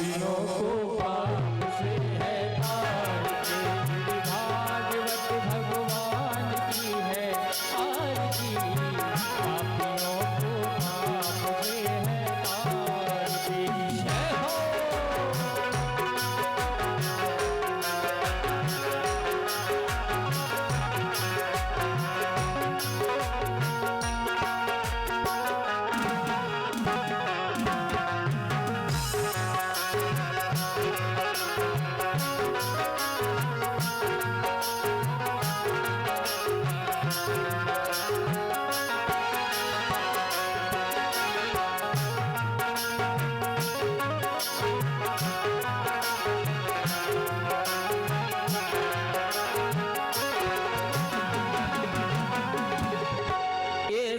पापियों को पाप से है तारते। भागवत भगवान की है आरती, पापियों को पाप से है तारते। जय हो।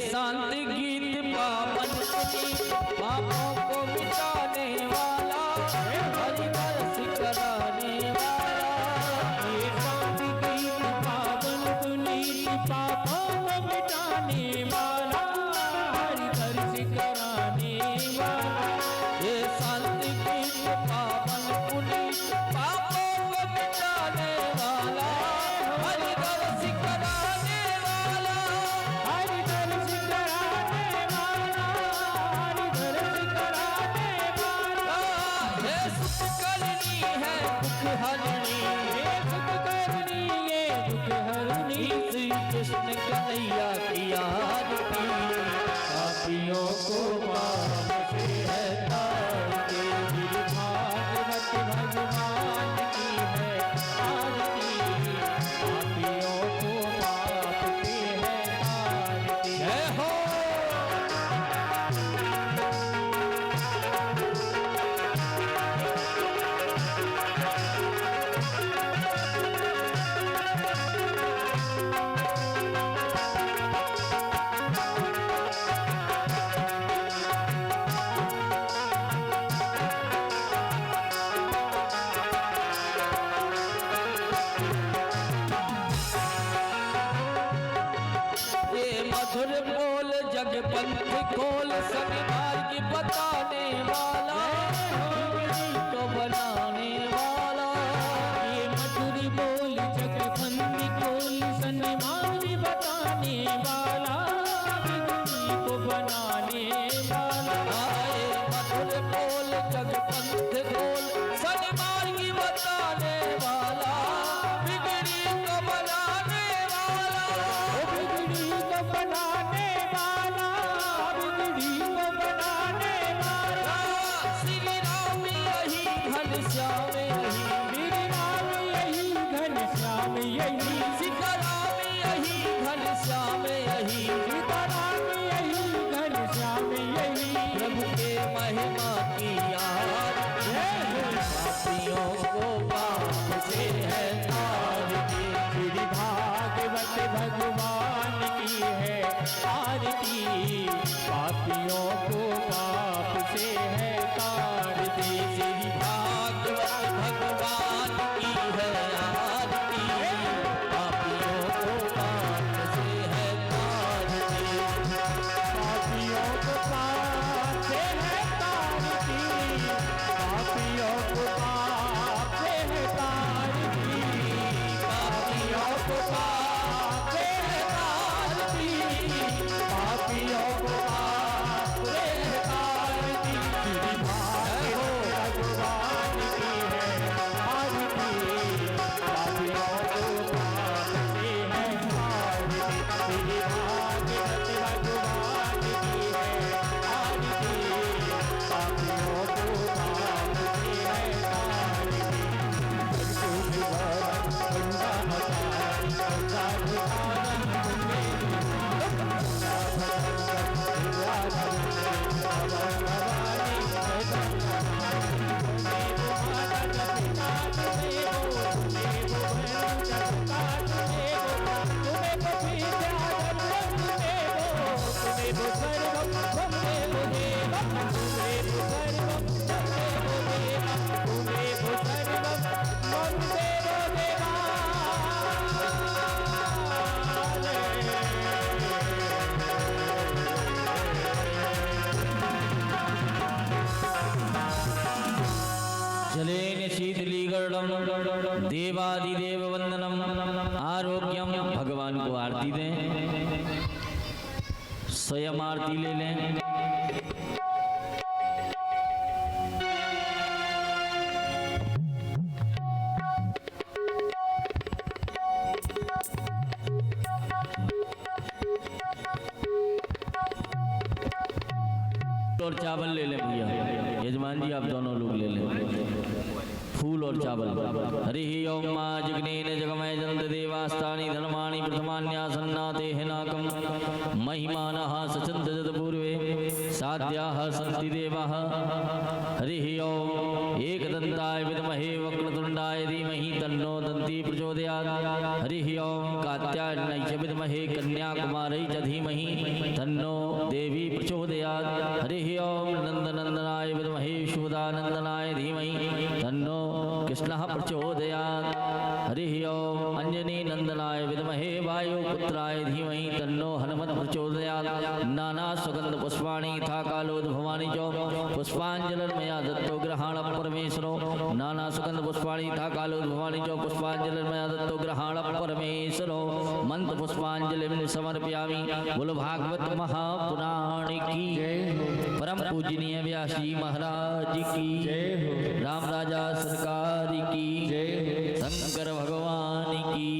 शांति गीत पावन पापों को मिटाने वाला, हरि दर्श कराने वाला। ये शांति गीत पावन पुनीत पापों को मिटाने वाला, हरि दर्श कराने वाला। ये शांति गीत पावन पुनीत पापों को मिटाने वाला, हरि दर्श कराने वाला। हरि दर्श कराने वाला, हरि दर्श कराने वाला। ये सुख करनी है दुख हरनी, ये सुख करनी ये दुख हरनी। श्री कृष्ण कन्हैया की आरती, पापियों को पाप से है तारते। भागवत भगवान की है आरती, पापियों को पाप से है तारते। जय हो। मधुर बोल जग पंथ खोल, सभी मार्ग बताने वाला, तो बनाने वाला। ये मधुर बोल जग पंथ खोल, सभी मार्ग बताने वाला, को बनाने वाला। ये मधुर बोल जग पंथ खोल, सभी मार्ग बताने वाला, बिगड़ी को बनाने वाला। बिगड़ी को बनाने वाला, बिगड़ी को बनाने वाला। श्री राम यही घनश्याम यही, श्री राम यही घनश्याम यही, सीताराम यही घनश्याम यही, सीताराम यही घनश्याम यही। प्रभु के महिमा की आरती, पापियों को पाप से है तारते। श्री भागवत भगवान की है आरती, पापियों को पाप से है तारते। श्री भागवत भगवान की है आरती, पापियों को पाप से है तारते। जलेन शीतलीकरणम देवादिदेव वंदनम आरोग्यम। भगवान को आरती दें, स्वयं आरती ले लें। और चावल ले लें भैया, यजमान जी आप दोनों लोग ले लें फूल और चावल। हरि ओम मा जगनेन जगमय जन्त देवास्तानि धर्माणि प्रथमान्यासन्नाते हिनाकं महिमानः सचन्त जत पूर्वे साध्याः सन्ति देवाः। हरि ओम एकदन्ताय विद्महे वक्रतुण्डाय धीमहि तन्नो दन्ती प्रचोदयात्। हरि ओम कात्यायनाय च विद्महे कन्याकुमारै च धीमहि तन्नो देवी प्रचोदयात्। हरि ओम नन्दनन्दनाय विद्महे शुभदानन्दनाय धीमहि तन्नो कृष्णः प्रचोदयात्। हरि ओम अंजनी नंदनाय विद्महे वायुपुत्राय धीमहि तन्नो हनुमत् प्रचोदयात्। नाना सुगंध पुष्पाणि यथा कालोद्भवानि च पुष्पाञ्जलिर्मया दत्तो ग्रहाण परमेश्वरो। नाना सुगंध पुष्पाणि यथा कालोद्भवानि च पुष्पाञ्जलिर्मया दत्तो ग्रहाण परमेश्वरो। मंत्र पुष्पांजलिं समर्पयामि। बोलो भागवत महापुराण की परम पूजनीय व्यास जी महाराज की राम राजा सरकार की शंकर भगवान की।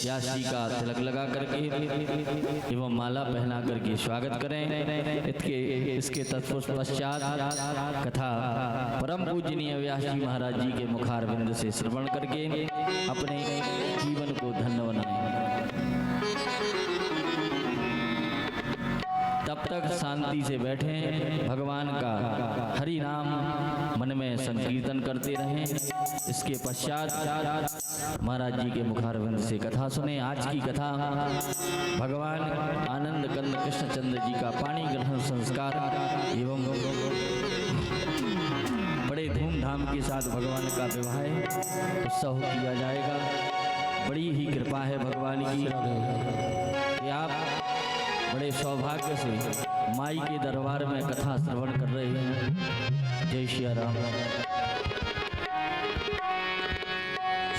व्यास जी का तिलक लगा करके एवं माला पहना करके स्वागत करें। इसके तत्पश्चात कथा परम पूजनीय व्यास जी महाराज जी के मुखारविंद से श्रवण करके अपने जीवन को धन्य बनाएं। तब तक शांति से बैठें, भगवान का हरि नाम मन में संकीर्तन करते रहें। इसके पश्चात महाराज जी के मुखारविंद से कथा सुने। आज की कथा भगवान आनंद कंद कृष्णचंद्र जी का पाणी ग्रहण संस्कार एवं बड़े धूमधाम के साथ भगवान का विवाह उत्सव किया जाएगा। बड़ी ही कृपा है भगवान की कि आप बड़े सौभाग्य से माई के दरबार में कथा श्रवण कर रहे हैं। जय श्री राम।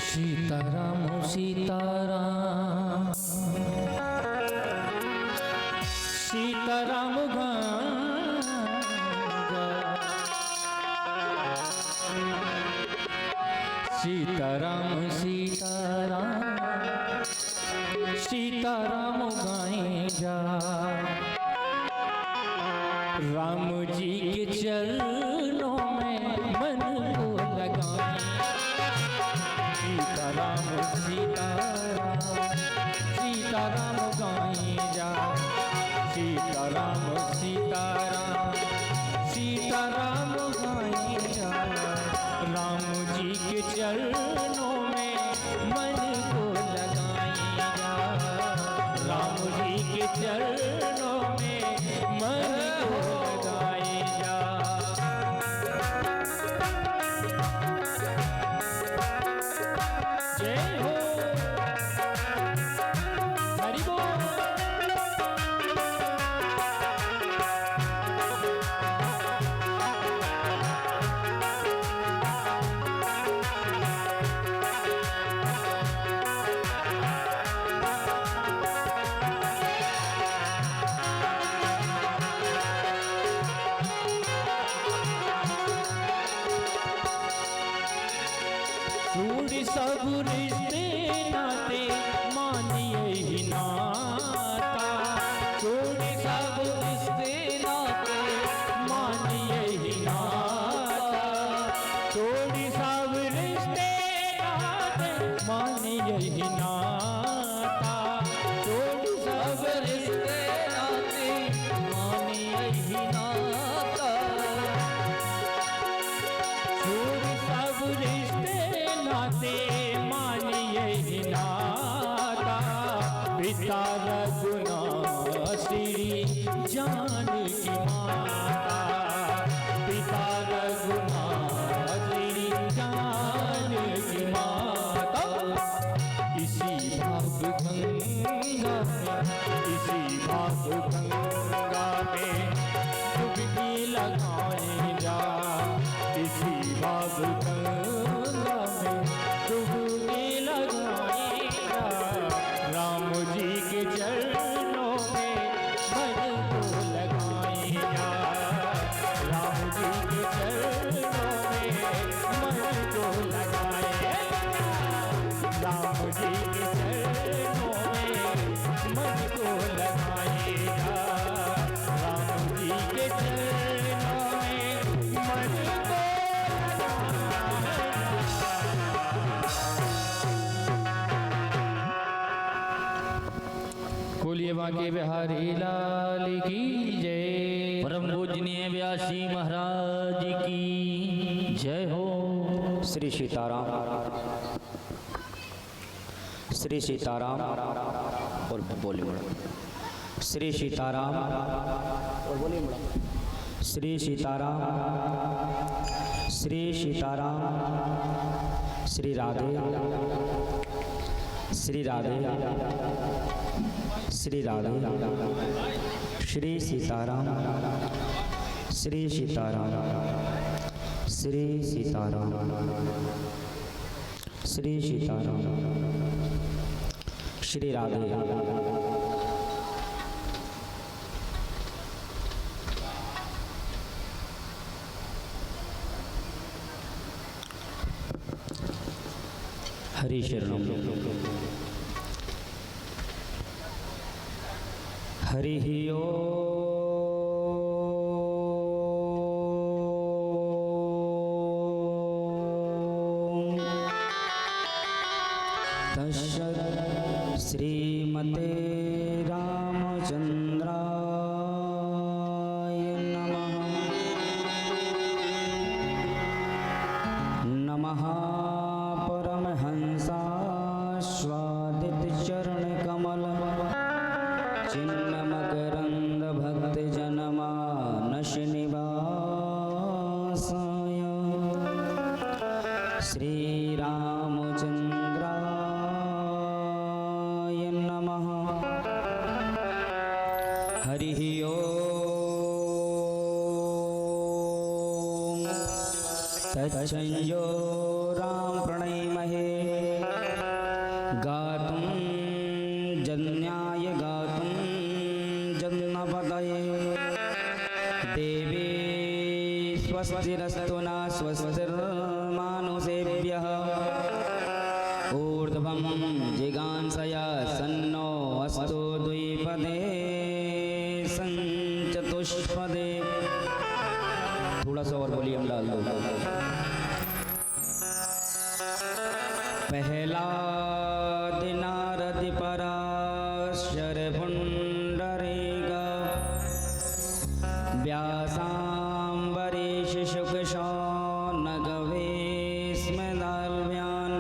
सीताराम सीताराम सीताराम सीताराम सीताराम सीताराम गाएं जा। राम जी के चरणों में मन को लगाएं। सीताराम सीताराम सीताराम गाएं जा। सीताराम सीताराम सीताराम गाएं जा। राम जी के चरणों में मन को लगाएं जा। राम जी के चरणों में मन को लगाएं जा। जय हो हरि बोल। सब रिश्ते नाते मानिए ही नाता। छोड़ सब रिश्ते नाते मानिए ही नाता। छोड़ सब रिश्ते नाते मानिए ही नाता। छोड़ सब रिश्ते नाते मानिए ही नाता। छोड़ सब रिश्ते नाते मानिए ही नाता। गंगा में डुबकी लगाएगा, राम जी के चरणों में मन को लगाएगा, राम जी के चरणों में मन को लगाएगा, राम जी के चरणों में मन को लगाएगा, राम जी के चरणों में मन को बोलिए बांके बिहारी लाल की जय। परम पूजनीय व्यासी महाराज की जय हो। श्री सीताराम, श्री सीताराम और बोले बड़ा, श्री सीताराम और बोले बड़ा, श्री सीताराम, श्री सीताराम, श्री राधे, श्री राधे, श्री राधे, श्री सीताराम, श्री सीताराम, श्री सीताराम, श्री सीताराम, श्री राधे। हरि शरणम। हरि ओम। तस्सत् श्रीमते रामचंद्राय नमः। नमः परमहंसास्वादित चरण कमल चिन्ह मकरंद भक्त जनमानस निवासाय श्री रामचंद्राय नमः। हरि ओम। तत्संयो राम प्रणयमहे गातुं जन्याय गातुं जन्मपदये देवी स्वस्तिरस्तु न स्वस्तिर्मानुषेभ्यः ऊर्ध्वं जिगांसया सन्नो अस्तु द्विपदे संचतुष्पदे। थोड़ा सा और वॉल्यूम डाल दो। पहला दिनारद पराशर पुंडरीक व्यासाम्बरीश शुक शौनक भीष्मदाल्व्यान्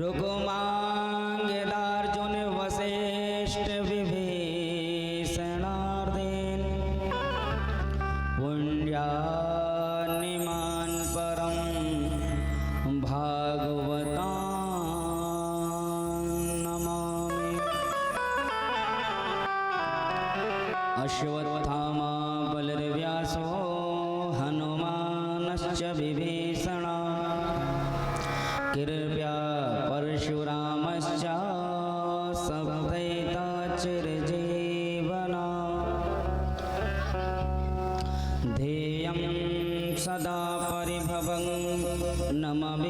रुक्माङ्गदार्जुन वसिष्ठ विभीषणार्देन पुण्यानिमान् परं भागवतान् नमामि। अश्वत्थामा बलर्व्यासो हनुमानश्च विभीषणः कृपया परशुरामश्च सप्तैता चिरजीवना। ध्येयं सदा परिभवं नमभीष्टदोहम्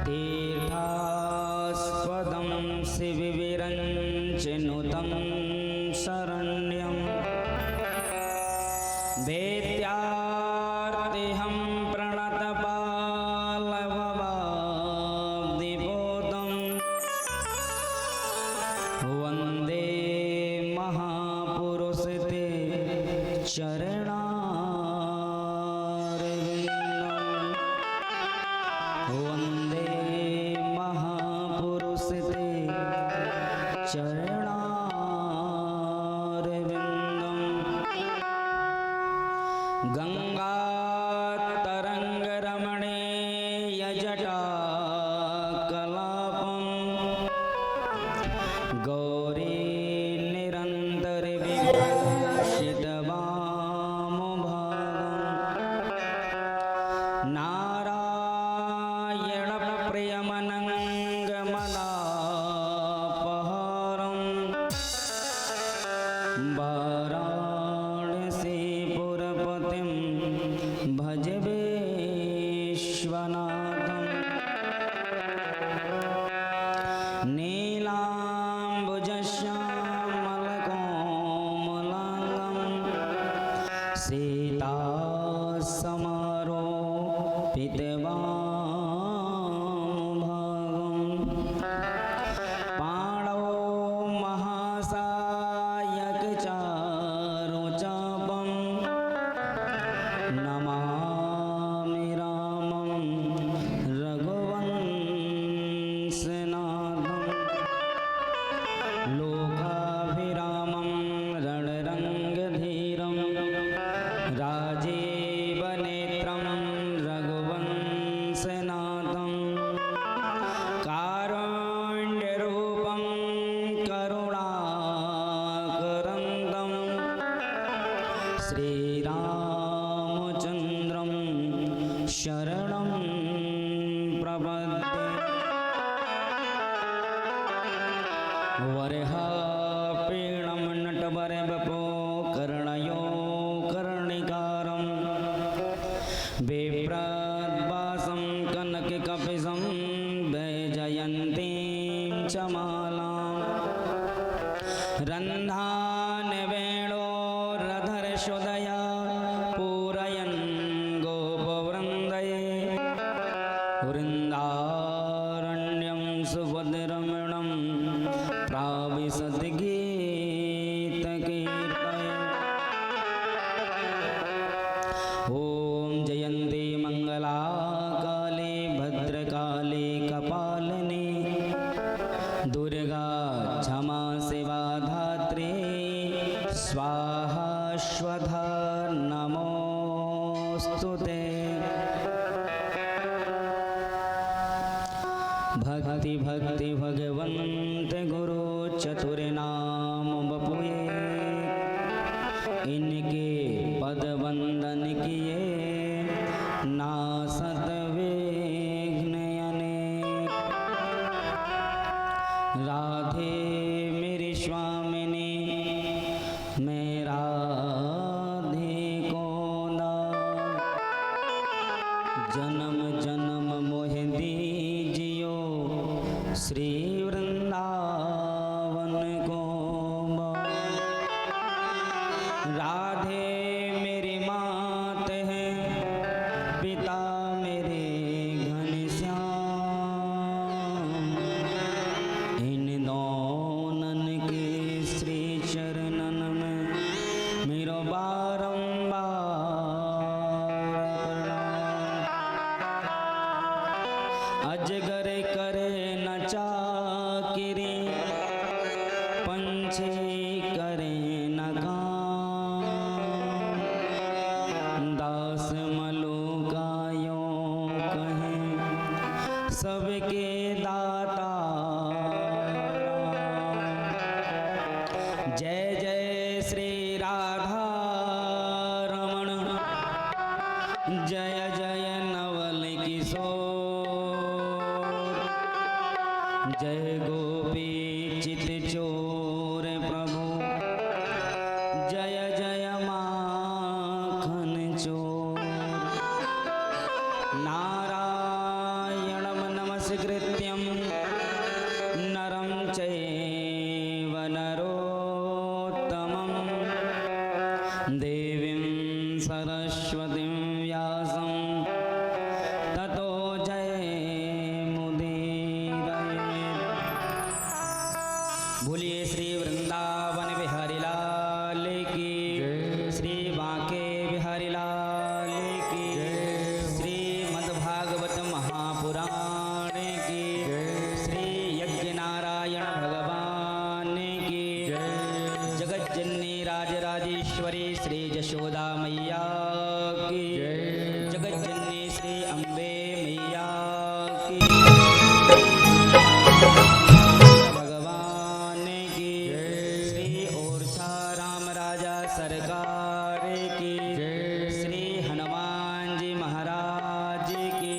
तीर्थास्पदं शिविविरञ्चिनुतं शरण्यं वेत्यार्तिहं प्रणतपालभवाब्धिपोतं वन्दे महापुरुषते चरणारविन्दम्। वन्दे महापुरुषते चरणारविन्दम्। गङ्गातरङ्गरमणीयजटाकलापं गौरी निरन्तरविभूषितवामभागं विश्वनाथं नीलाम्बुजश्यामलकोमलाङ्गं सीतासमारोपितवामभागं पाणौ महासायकचारुचापं नमामि रामं रघुवंशनाथं लोकाभिरामं रणरङ्गधीरं राजीवनेत्रं रघुवंशनाथं कारुण्यरूपं करुणाकरन्दं श्रीरामचन्द्रं शरणं प्रपद्ये वरहापीणं नटवरवपो कर्णयो कर्णिकारं बिभ्रद्वासं कनककपिशं वैजयन्तीं च मालां रन्ध्रानवेणोरधरशोदया पूरयन् गोपवृन्दये वृन्दारण्यं सुभद्रमणं प्राविशद्गीतकीर्तये ॐ जयन्ती मङ्गलाकाले भद्रकाले कपालिनी दुर्गा क्षमा शिवा धात्री स्वाहा स्वधा नमोऽस्तुते भक्ति भक्ति भगवंत गुरु चतुर नाम बपुए इनके पद वंदन किए नासत विघ्न अनेक राधे मेरी स्वामिनी मैं राधे को दास जन्म जन्म मोह दीजियो श्री वृंदावन को बास। राधे मेरी मात है पिता मेरे घनश्याम इन दोनों के श्री चरणन में मेरो बारंबार प्रणाम। अजगर करे न चाकिरी पंछी करे न काम दास मलुकायो कहे सबके दाता राम। जय जय श्री राधा रमण जय जय नवल किशोर जय गोपी चित चोर प्रभु जय जय माखन चोर नारायणं नमस्कृत्यं नरं चैव नरोत्तमं देवीं सरस्वतीं व्यासं ततो जयमुदीरयेत्। बोलिए श्री वृंदावन बिहारी लाल की श्री बांके बिहारी लाल की श्री मद्भागवत महापुराण की श्री यज्ञ नारायण भगवान की जगज्जननी राजराजेश्वरी श्री यशोदा मैया की जगज्जननी श्री अम्बे मैया की भगवान की श्री ओरछा राम राजा सरकार की श्री हनुमान जी महाराज की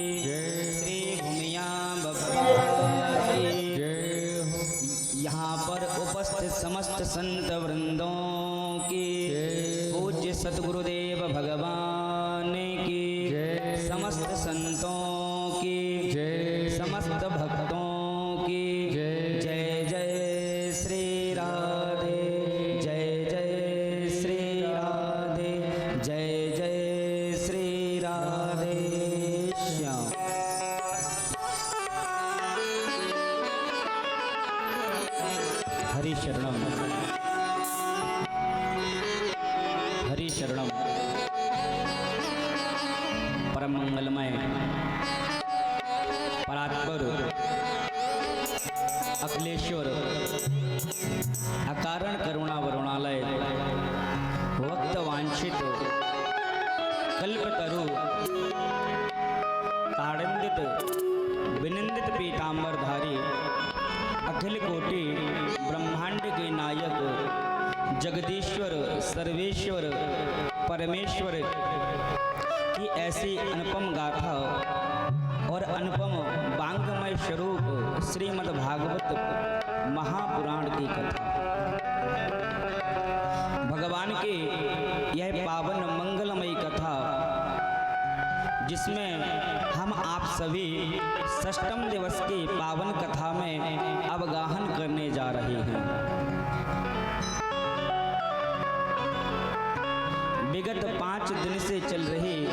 श्री भूमिया भगवान की यहाँ पर उपस्थित समस्त संत वृंदों की पूज्य सतगुरुदेव भगवान की समस्त संतों की जय। समस्त भक्तों की जय। जय जय श्री राधे, जय जय श्री राधे, जय जय श्री राधे श्याम। हरि शरणम, हरि शरणम। परम मंगलमय परात्पर अखिलेश्वर अकारण करुणा वरुणालय वक्त वांछित कल्पतरु ताड़ंदित विनिंदित पीतांबरधारी अखिल कोटि ब्रह्मांड के नायक जगदीश्वर सर्वेश्वर परमेश्वर की ऐसी अनुपम गाथा और अनुपम वांग्मय स्वरूप श्रीमद् भागवत महापुराण की कथा, भगवान की यह पावन मंगलमयी कथा जिसमें हम आप सभी षष्ठम दिवस की पावन कथा में अवगाहन करने जा रहे हैं। विगत 5 दिन से चल रही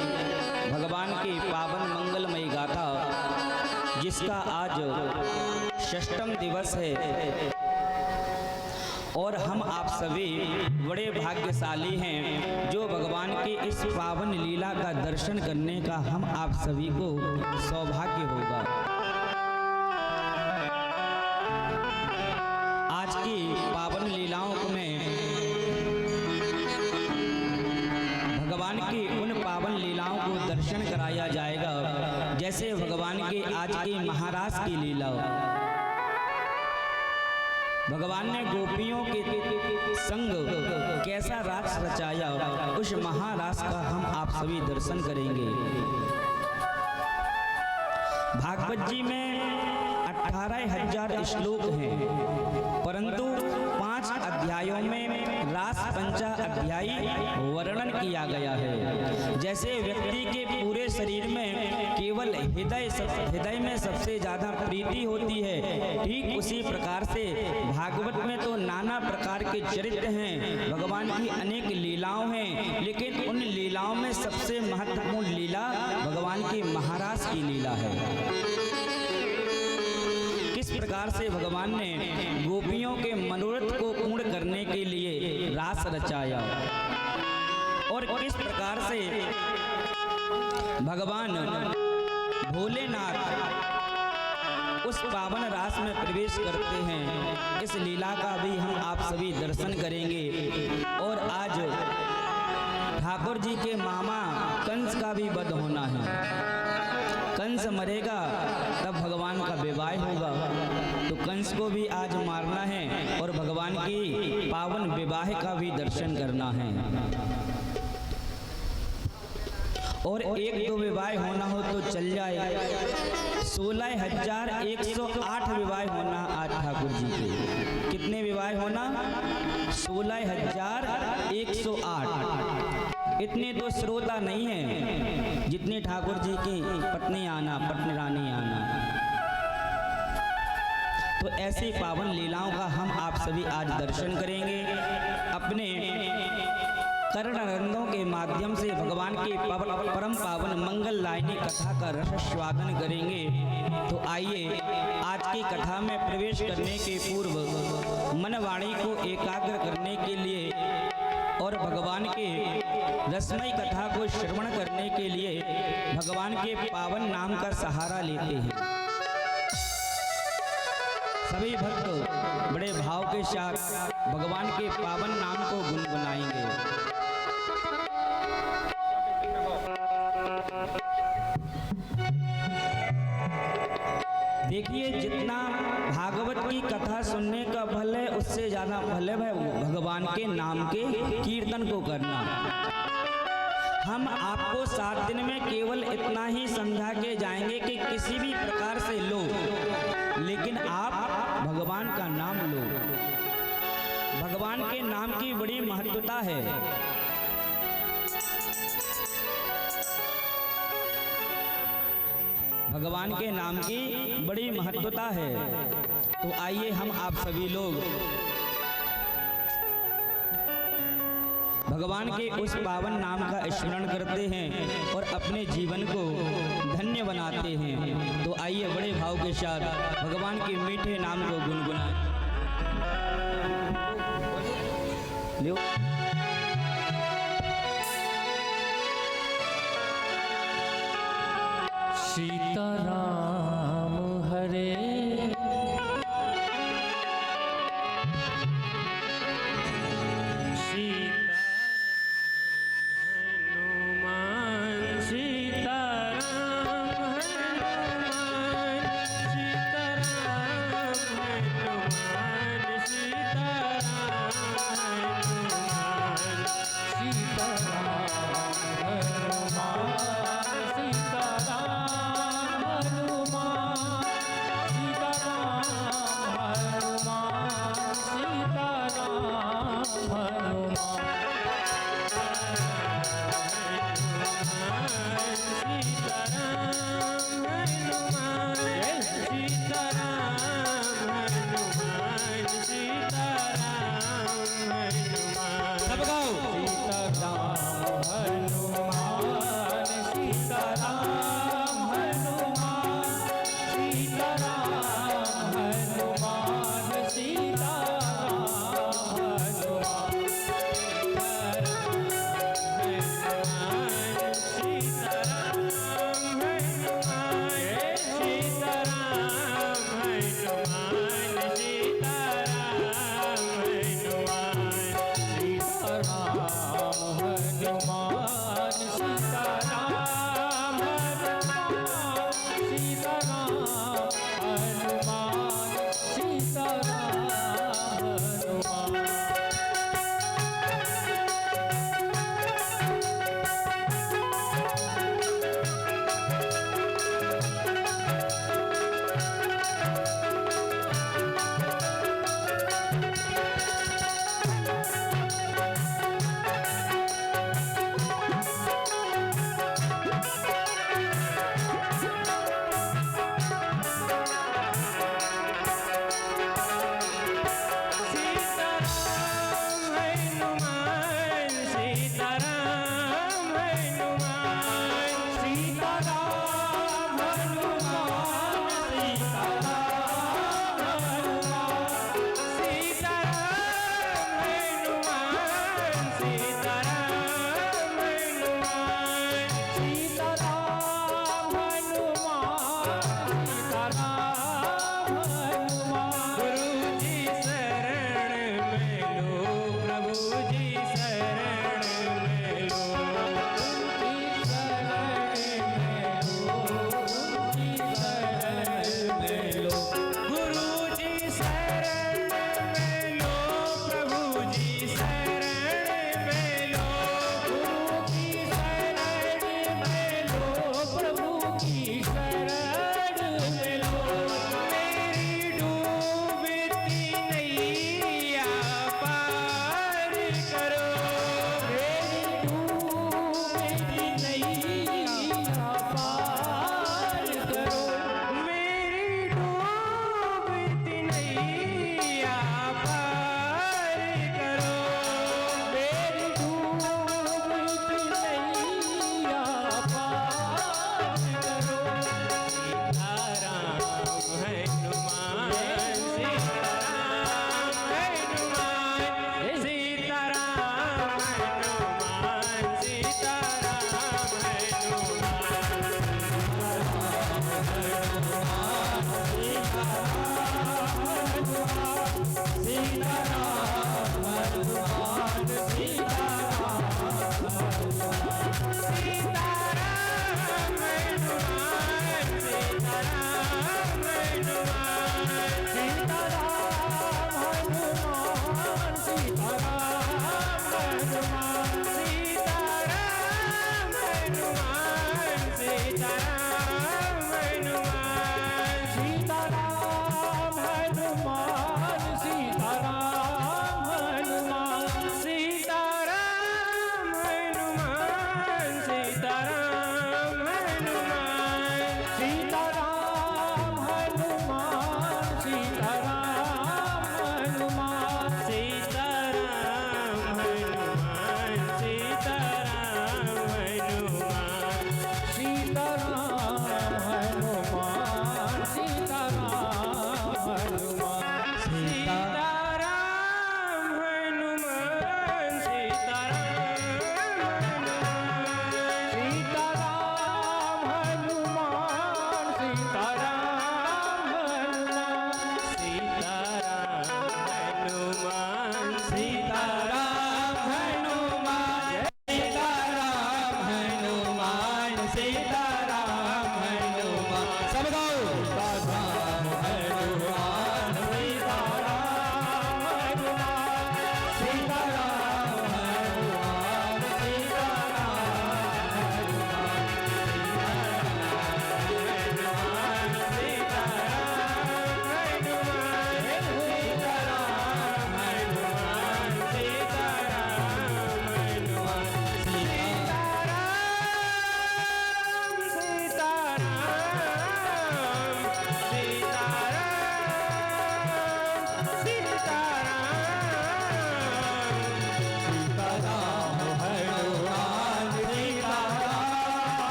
भगवान की पावन मंगलमयी गाथा जिसका आज षष्ठम दिवस है और हम आप सभी बड़े भाग्यशाली हैं जो भगवान की इस पावन लीला का दर्शन करने का हम आप सभी को सौभाग्य होगा। आज की पावन लीलाओं में भगवान की उन पावन लीलाओं को दर्शन कराया जाएगा जैसे भगवान की आज की महारास की लीला। भगवान ने गोपियों के संग कैसा रास रचाया, उस महारास का हम आप सभी दर्शन करेंगे। भागवत जी में 18,000 श्लोक हैं, परंतु 5 अध्यायों में रास पंचा अध्यायी वर्णन किया गया है। जैसे व्यक्ति के पूरे शरीर में केवल हृदय में सबसे ज्यादा प्रीति होती है, ठीक उसी प्रकार से भागवत में तो नाना प्रकार के चरित्र हैं, भगवान की अनेक लीलाओं हैं, लेकिन उन लीलाओं में सबसे महत्वपूर्ण लीला भगवान की महारास की लीला है। किस प्रकार से भगवान ने गोपियों के मनोरथ को पूर्ण करने के लिए रास रचाया और किस प्रकार से भगवान भोलेनाथ उस पावन रास में प्रवेश करते हैं, इस लीला का भी हम आप सभी दर्शन करेंगे। और आज ठाकुर जी के मामा कंस का भी वध होना है। कंस मरेगा तब भगवान का विवाह होगा, तो कंस को भी आज मारना है और भगवान की पावन विवाह का भी दर्शन करना है। और 1-2 विवाह होना हो तो चल जाए, 16,108 विवाह होना आज ठाकुर जी के। कितने विवाह होना? 16,108। इतने तो श्रोता नहीं है जितनी ठाकुर जी की पत्नी आना, पत्नी रानी आना। तो ऐसी पावन लीलाओं का हम आप सभी आज दर्शन करेंगे। अपने कर्णरंध्रों के माध्यम से भगवान की परम पावन मंगल लायनी कथा का रसस्वादन करेंगे। तो आइए आज की कथा में प्रवेश करने के पूर्व मन वाणी को एकाग्र करने के लिए और भगवान के रसमयी कथा को श्रवण करने के लिए भगवान के पावन नाम का सहारा लेते हैं। सभी भक्त बड़े भाव के साथ भगवान के पावन नाम को गुनगुनाएंगे। देखिए, जितना भागवत की कथा सुनने का फल है उससे ज्यादा फल है भगवान के नाम के कीर्तन को करना। हम आपको 7 दिन में केवल इतना ही समझा के जाएंगे कि किसी भी प्रकार से लो, लेकिन आप भगवान का नाम लो। भगवान के नाम की बड़ी महत्वता है। भगवान के नाम की बड़ी महत्वता है। तो आइए हम आप सभी लोग भगवान के उस पावन नाम का स्मरण करते हैं और अपने जीवन को धन्य बनाते हैं। तो आइए बड़े भाव के साथ भगवान के मीठे नाम को गुनगुनाएं। सीताराम हरे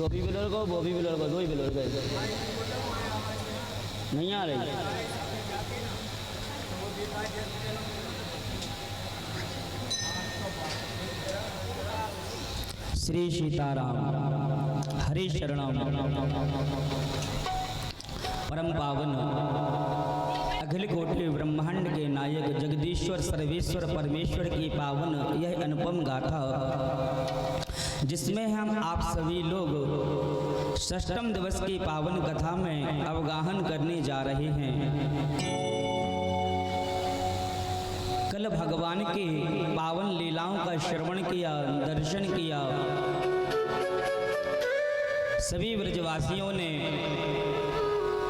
गोभी भी लड़को, वो भी लड़को, दो ही भी लड़के नहीं आ रही। श्री सीताराम। हरि शरणम। परम पावन अखिल कोटि ब्रह्मांड के नायक जगदीश्वर सर्वेश्वर परमेश्वर की पावन यह अनुपम गाथा, जिसमें हम आप सभी लोग षष्ठम दिवस की पावन कथा में अवगाहन करने जा रहे हैं। कल भगवान के पावन लीलाओं का श्रवण किया, दर्शन किया। सभी ब्रजवासियों ने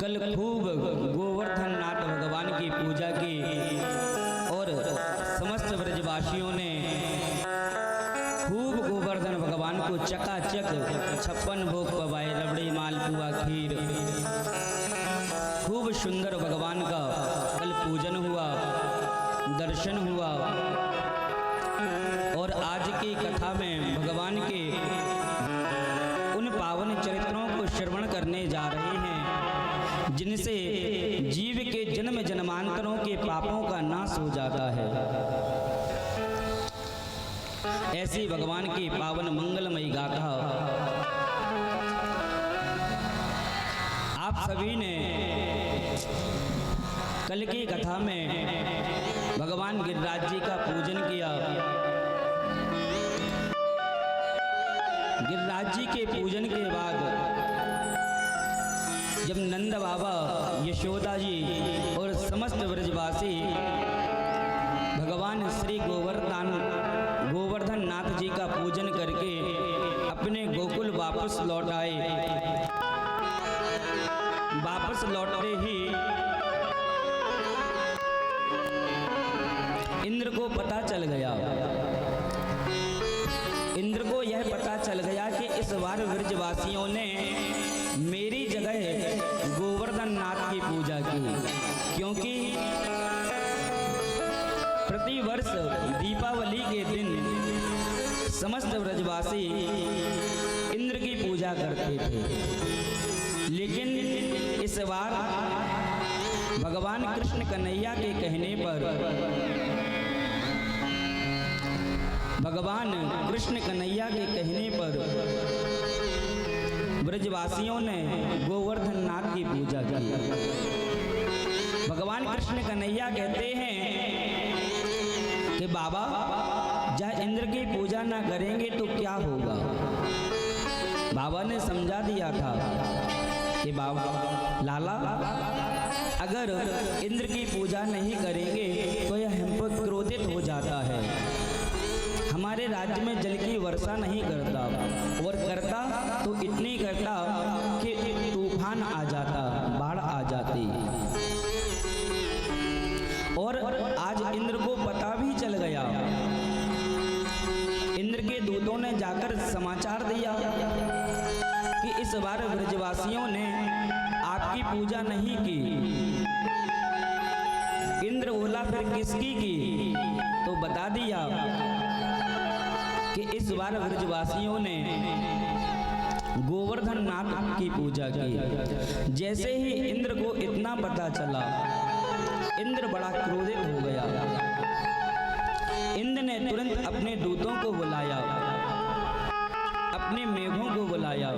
कल खूब गोवर्धन नाथ भगवान की पूजा की और समस्त ब्रजवासियों ने खूब गोवर्धन भगवान को चकाचक 56 भोग पवाए, रबड़ी मालपुआ खीर। खूब सुंदर भगवान का कल पूजन हुआ, दर्शन हुआ। और आज की कथा में भगवान के उन पावन चरित्रों को श्रवण करने जा रहे हैं, जिनसे जीव के जन्म जन्मांतरों के पापों का नाश हो जाता है। ऐसी भगवान की पावन मंगलमयी गाथा आप सभी ने कल की कथा में भगवान गिरिराज जी का पूजन किया। गिरिराज जी के पूजन के बाद जब नंद बाबा, यशोदा जी और समस्त ब्रजवासी भगवान श्री गोवर्धन नाथ जी का पूजन करके अपने गोकुल वापस लौट आए। वापस लौटते ही इंद्र को पता चल गया। इंद्र को यह पता चल गया कि इस बार ब्रजवासियों ने मेरी जगह गोवर्धन नाथ की पूजा की, क्योंकि प्रतिवर्ष दीपावली के दिन समस्त ब्रजवासी इंद्र की पूजा करते थे। लेकिन इस बार भगवान कृष्ण कन्हैया के कहने पर, भगवान कृष्ण कन्हैया के कहने पर ब्रजवासियों ने गोवर्धन नाथ की पूजा की। भगवान कृष्ण कन्हैया कहते हैं कि बाबा, जब इंद्र की पूजा ना करेंगे तो क्या होगा। बाबा ने समझा दिया था कि बाबा लाला, अगर इंद्र की पूजा नहीं करेंगे तो यह हम पर क्रोधित हो जाता है, हमारे राज्य में जल की वर्षा नहीं करता, और करता तो इतनी करता कि तूफान आ जाता, बाढ़ आ जाती। और आज इंद्र को पता भी चल गया। इंद्र के दूतों ने जाकर समाचार दिया कि इस बार ब्रजवासियों ने आपकी पूजा नहीं की। इंद्र बोला, फिर किसकी की? तो बता दिया कि इस बार ब्रजवासियों ने गोवर्धन नाथ की पूजा की। जैसे ही इंद्र को इतना पता चला, इंद्र बड़ा क्रोधित हो गया। इंद्र ने तुरंत अपने दूतों को बुलाया, अपने मेघों को बुलाया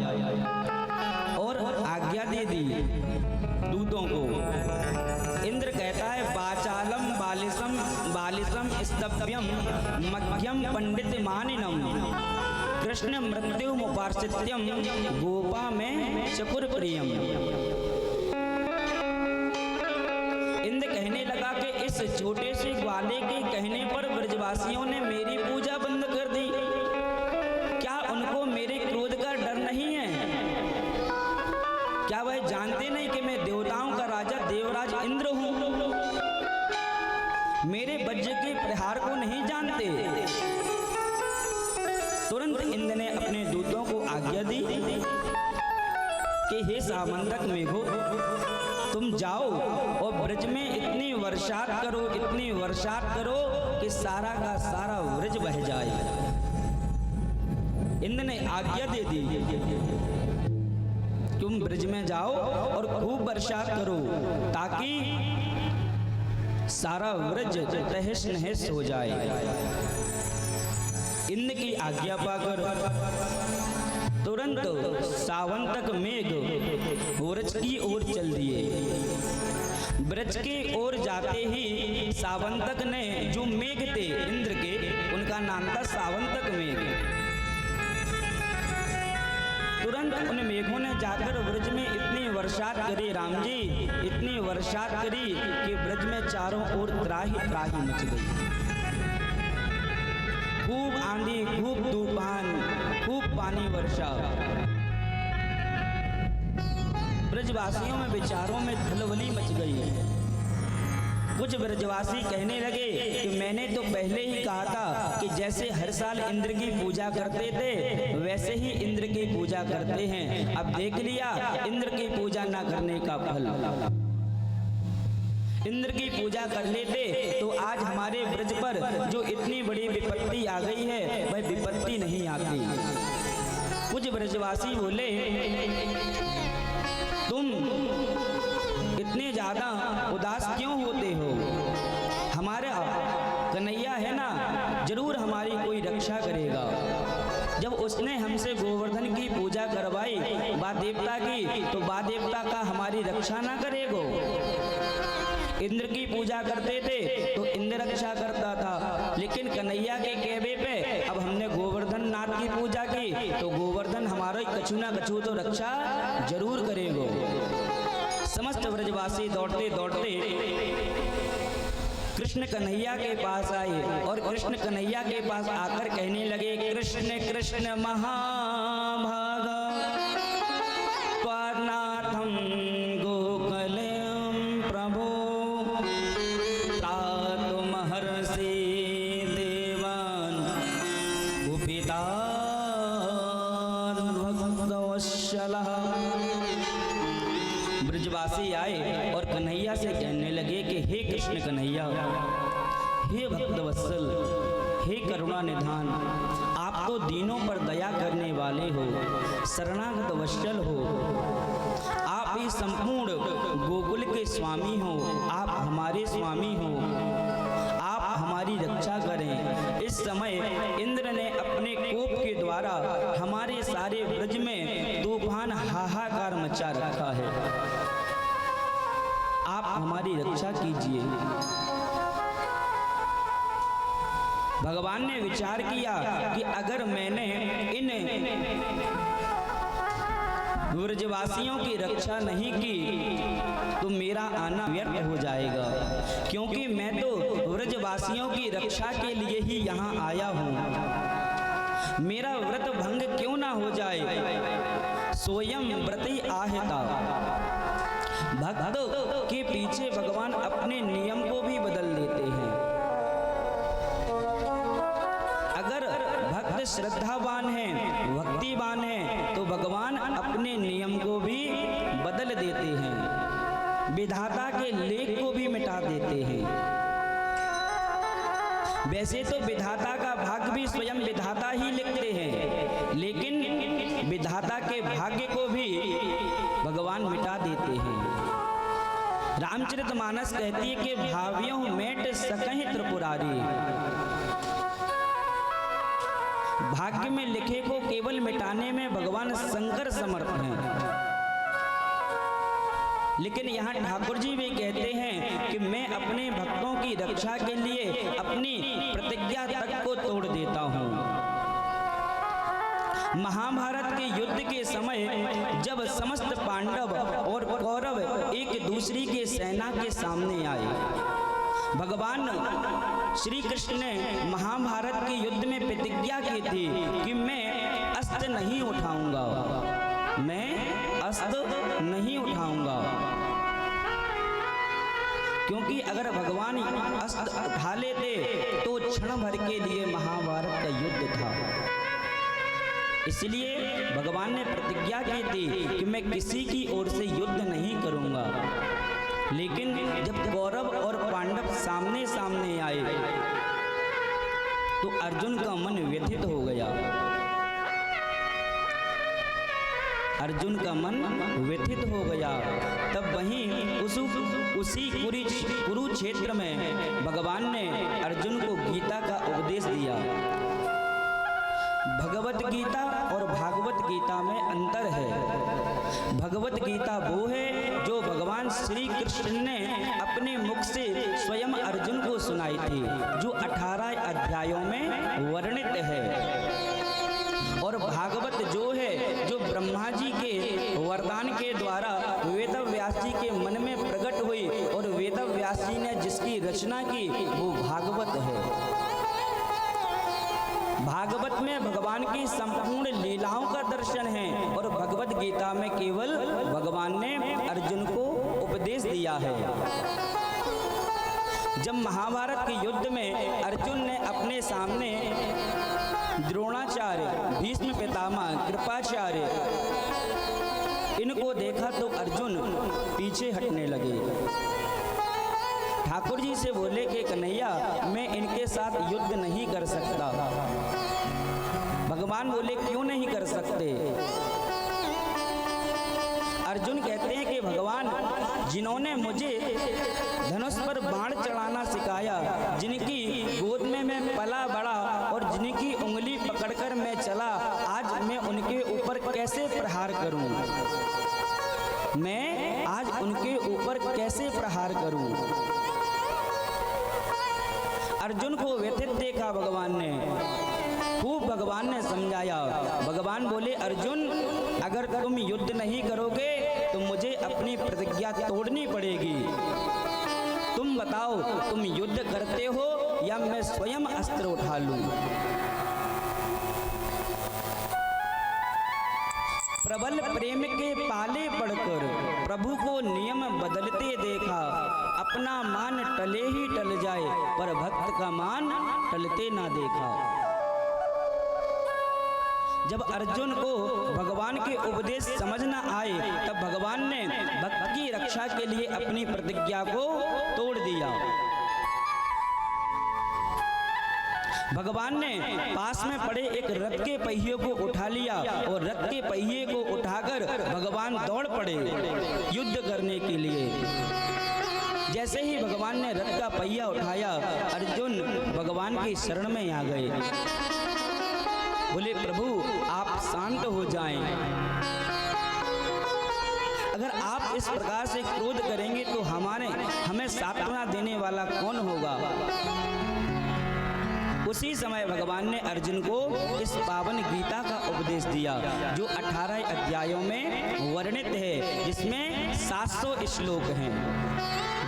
और आज्ञा दे दी दूतों को। इंद्र कहता है, वाचालम बालिसम स्तभ्यम मध्यम पंडित मानिनम कृष्ण मृत्यु मुपार्षित्यम गोपा में चकुर प्रियम। इंद्र कहने लगा कि इस छोटे से ग्वाले के कहने पर ब्रजवासियों ने मेरी पूजा बंद कर दी। क्या उनको मेरे क्रोध का डर नहीं है? क्या वह जानते नहीं कि मैं देवताओं का राजा देवराज इंद्र हूं? मेरे वज्र के प्रहार को नहीं जानते? तुरंत इंद्र ने अपने दूतों को आज्ञा दी कि हे सामंतक मेघो, तुम जाओ और ब्रज में इतनी वर्षात करो कि सारा का सारा ब्रज बह जाए। इंद्र ने आज्ञा दे दी। तुम ब्रज में जाओ और खूब बरसात करो ताकि सारा व्रज तहस नहस हो जाए। इंद्र की आज्ञा पाकर तुरंत सावंतक मेघ व्रज की ओर चल दिए। ब्रज की ओर जाते ही सावंतक ने, जो मेघ थे इंद्र के, उनका नाम था सावंतक मेघ, तुरंत उन मेघों ने जाकर ब्रज में इतनी वर्षात करी, राम जी, इतनी वर्षात करी कि ब्रज में चारों ओर त्राही त्राही मच गई। खूब आंधी, खूब तूफान, खूब पानी वर्षा। ब्रजवासियों में विचारों में खलबली मच गई। कुछ ब्रजवासी कहने लगे कि मैंने तो पहले ही कहा था कि जैसे हर साल इंद्र की पूजा करते थे वैसे ही इंद्र की पूजा करते हैं। अब देख लिया इंद्र की पूजा ना करने का फल। इंद्र की पूजा कर लेते तो आज हमारे ब्रज पर जो इतनी बड़ी विपत्ति आ गई है वह विपत्ति नहीं आती। कुछ ब्रजवासी बोले, तुम इतने ज्यादा उदास क्यों होते हो? हमारा कन्हैया है ना, जरूर हमारी कोई रक्षा करेगा। जब उसने हमसे गोवर्धन की पूजा करवाई बा देवता की, तो बा देवता का हमारी रक्षा ना करेगो। इंद्र की पूजा करते थे तो इंद्र रक्षा करता था, लेकिन कन्हैया के कहवे पे अब हमने गोवर्धन नाथ की पूजा की तो गोवर्धन हमारा कछु ना कछु तो रक्षा जरूर करेगो। समस्त ब्रजवासी दौड़ते दौड़ते कृष्ण कन्हैया के पास आए और कृष्ण कन्हैया के पास आकर कहने लगे, कृष्ण कृष्ण महाभागा त्वानाथम गोकुलम प्रभो त्रातु महर्षि देवान कुपितान भक्तवत्सलः। ब्रजवासी आए और कन्हैया से कहने लगे कि हे कृष्ण कन्हैया, हे भक्तवत्सल, हे करुणा निधान, आप तो दीनों पर दया करने वाले हो, शरणागत वत्सल हो, आप ही संपूर्ण गोकुल के स्वामी हो, आप हमारे स्वामी हो, आप हमारी रक्षा करें। इस समय इंद्र ने अपने कोप के द्वारा हमारे सारे ब्रज में तूफान हाहाकार मचा रखा है, आप हमारी रक्षा कीजिए। भगवान ने विचार किया कि अगर मैंने इन ब्रजवासियों की रक्षा नहीं की तो मेरा आना व्यर्थ हो जाएगा, क्योंकि मैं तो ब्रजवासियों की रक्षा के लिए ही यहाँ आया हूँ। मेरा व्रत भंग क्यों ना हो जाए, स्वयं व्रती आहता। भक्तों के पीछे भगवान अपने नियम को भी बदल देते हैं। अगर भक्त श्रद्धावान है, भक्तिवान है, तो भगवान अपने नियम को भी बदल देते हैं, विधाता के लेख को भी मिटा देते हैं। वैसे तो विधाता का भाग्य भी स्वयं विधाता ही लिखते हैं, लेकिन विधाता के भाग्य को भी भगवान मिटा देते हैं। रामचरितमानस कहती है कि भावियों मेट सकहि त्रिपुरारी, भाग्य में लिखे को केवल मिटाने में भगवान शंकर समर्थ हैं। लेकिन यहाँ ठाकुर जी भी कहते हैं कि मैं अपने भक्तों की रक्षा के लिए अपनी प्रतिज्ञा तक को तोड़ देता हूँ। महाभारत के युद्ध के समय जब समस्त पांडव और कौरव एक दूसरे के सेना के सामने आए, भगवान श्री कृष्ण ने महाभारत के युद्ध में प्रतिज्ञा की थी कि मैं अस्त्र नहीं उठाऊंगा, मैं अस्त्र नहीं उठाऊंगा, क्योंकि अगर भगवान अस्त्र उठा लेते तो क्षण भर के लिए महाभारत का युद्ध था। इसलिए भगवान ने प्रतिज्ञा की थी कि मैं किसी की ओर से युद्ध नहीं करूंगा। लेकिन जब कौरव और पांडव सामने सामने आए तो अर्जुन का मन व्यथित हो गया। अर्जुन का मन व्यथित हो गया। तब वहीं उसी कुरुक्षेत्र में भगवान ने अर्जुन को गीता का उपदेश दिया। भगवत गीता और भागवत गीता में अंतर है। भगवत गीता वो है जो भगवान श्री कृष्ण ने अपने मुख से स्वयं अर्जुन को सुनाई थी, जो 18 अध्यायों में वर्णित है। और भागवत जो है जो ब्रह्मा जी के वरदान के द्वारा वेद व्यास जी के मन में प्रकट हुई और वेद व्यास जी ने जिसकी रचना की वो भागवत है। भागवत में भगवान की संपूर्ण लीलाओं का दर्शन है और भगवत गीता में केवल भगवान ने अर्जुन को उपदेश दिया है। जब महाभारत के युद्ध में अर्जुन ने अपने सामने द्रोणाचार्य, भीष्म पितामह, कृपाचार्य इनको देखा तो अर्जुन पीछे हटने लगे। ठाकुर जी से बोले कि कन्हैया मैं इनके साथ युद्ध नहीं कर सकता। भगवान बोले क्यों नहीं कर सकते? अर्जुन कहते हैं कि भगवान जिन्होंने मुझे धनुष पर बाण चढ़ाना सिखाया, जिनकी गोद में मैं पला बड़ा और जिनकी उंगली पकड़कर मैं चला, आज मैं उनके ऊपर कैसे प्रहार करूं? मैं आज उनके ऊपर कैसे प्रहार करूं? अर्जुन को व्यथित देखा भगवान ने, खूब भगवान ने समझाया। भगवान बोले अर्जुन अगर तुम युद्ध नहीं करोगे तो मुझे अपनी प्रतिज्ञा तोड़नी पड़ेगी। तुम बताओ तुम युद्ध करते हो या मैं स्वयं अस्त्र उठा लूं? प्रबल प्रेम के पाले पड़कर प्रभु को नियम बदलते देखा, अपना मान टले ही टल जाए पर भक्त का मान टलते ना देखा। जब अर्जुन को भगवान के उपदेश समझ न आए तब भगवान ने भक्त की रक्षा के लिए अपनी प्रतिज्ञा को तोड़ दिया। भगवान ने पास में पड़े एक रथ के पहिए को उठा लिया और रथ के पहिए को उठाकर भगवान दौड़ पड़े युद्ध करने के लिए। जैसे ही भगवान ने रथ का पहिया उठाया, अर्जुन भगवान की शरण में आ गए। बोले प्रभु आप शांत हो जाएं। अगर आप इस प्रकार से क्रोध करेंगे तो हमें सांत्वना देने वाला कौन होगा? उसी समय भगवान ने अर्जुन को इस पावन गीता का उपदेश दिया जो 18 अध्यायों में वर्णित है, जिसमें 700 श्लोक हैं।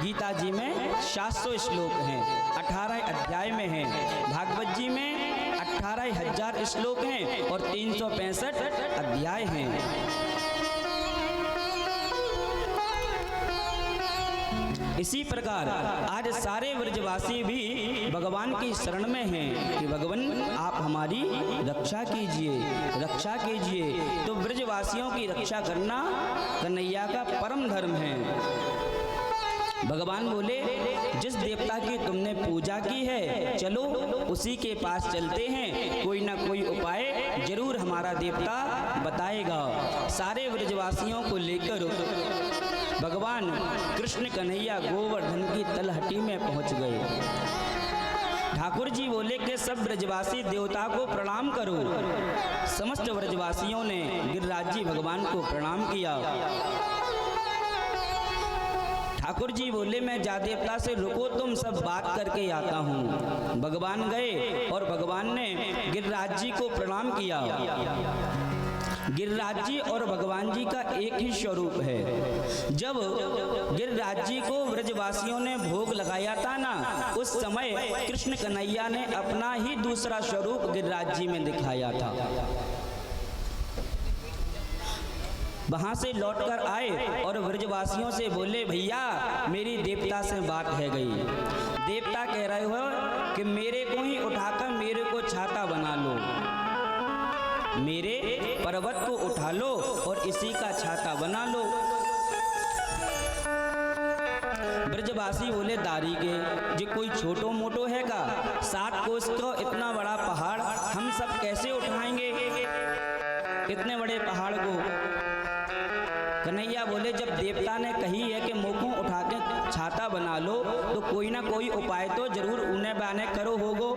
गीता जी में 700 श्लोक हैं, 18 अध्याय में हैं। भागवत जी में 18,000 श्लोक हैं और 365 अध्याय हैं। इसी प्रकार आज सारे व्रजवासी भी भगवान की शरण में हैं कि भगवान आप हमारी रक्षा कीजिए, रक्षा कीजिए। तो व्रजवासियों की रक्षा करना कन्हैया का परम धर्म है। भगवान बोले जिस देवता की तुमने पूजा की है चलो उसी के पास चलते हैं, कोई ना कोई उपाय जरूर हमारा देवता बताएगा। सारे व्रजवासियों को लेकर भगवान कृष्ण कन्हैया गोवर्धन की तलहटी में पहुंच गए। ठाकुर जी बोले कि सब ब्रजवासी देवता को प्रणाम करो। समस्त ब्रजवासियों ने गिरिराज जी भगवान को प्रणाम किया। ठाकुर जी बोले मैं जा देवता से रुको, तुम सब बात करके आता हूँ। भगवान गए और भगवान ने गिरिराज जी को प्रणाम किया। गिरिराज जी और भगवान जी का एक ही स्वरूप है। जब गिरिराज जी को व्रजवासियों ने भोग लगाया था ना, उस समय कृष्ण कन्हैया ने अपना ही दूसरा स्वरूप गिरिराज जी में दिखाया था। वहां से लौटकर आए और व्रजवासियों से बोले भैया मेरी देवता से बात है गई। देवता कह रहे हो कि मेरे को ही उठाकर मेरे को छाता बना लो, मेरे पर्वत को उठा लो और इसी का छाता बना लो। ब्रजवासी बोले दारी के जो कोई छोटो मोटो है का, 7 कोस का इतना बड़ा पहाड़ हम सब कैसे उठाएंगे? इतने बड़े पहाड़ को कन्हैया बोले, जब देवता ने कही है कि मुँह को उठा के छाता बना लो तो कोई ना कोई उपाय तो जरूर उने बाने करो होगो,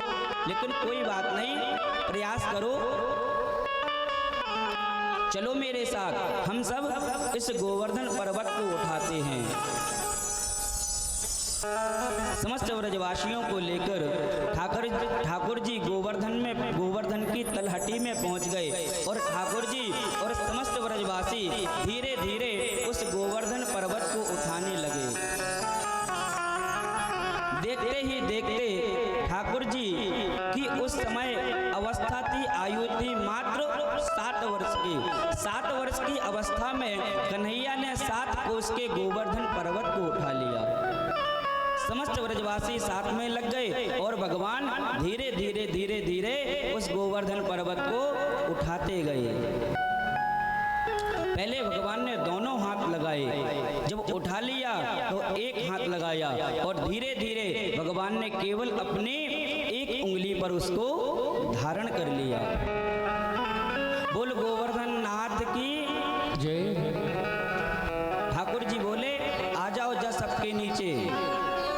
लेकिन कोई बात नहीं, प्रयास करो, चलो मेरे साथ, हम सब इस गोवर्धन पर्वत को उठाते हैं। समस्त व्रजवासियों को लेकर ठाकुर जी गोवर्धन की तलहटी में पहुंच गए और ठाकुर जी और समस्त व्रजवासी धीरे धीरे उस गोवर्धन पर्वत को उठाने लगे। देखते ही देखते ठाकुर जी की उस समय अवस्था थी, आयु थी मात्र 7 वर्ष की। 7 वर्ष की अवस्था में कन्हैया ने 7 कोस के गोवर्धन पर्वत को उठा लिया। समस्त व्रजवासी साथ में लग गए और भगवान धीरे धीरे धीरे धीरे उस गोवर्धन पर्वत को उठाते गए। पहले भगवान ने दोनों हाथ लगाए, जब उठा लिया तो एक हाथ लगाया और धीरे धीरे भगवान ने केवल अपनी एक उंगली पर उसको धारण कर लिया। बोल गोवर्धन नाथ की जय। ठाकुर जी बोले, आ जाओ जा सबके नीचे।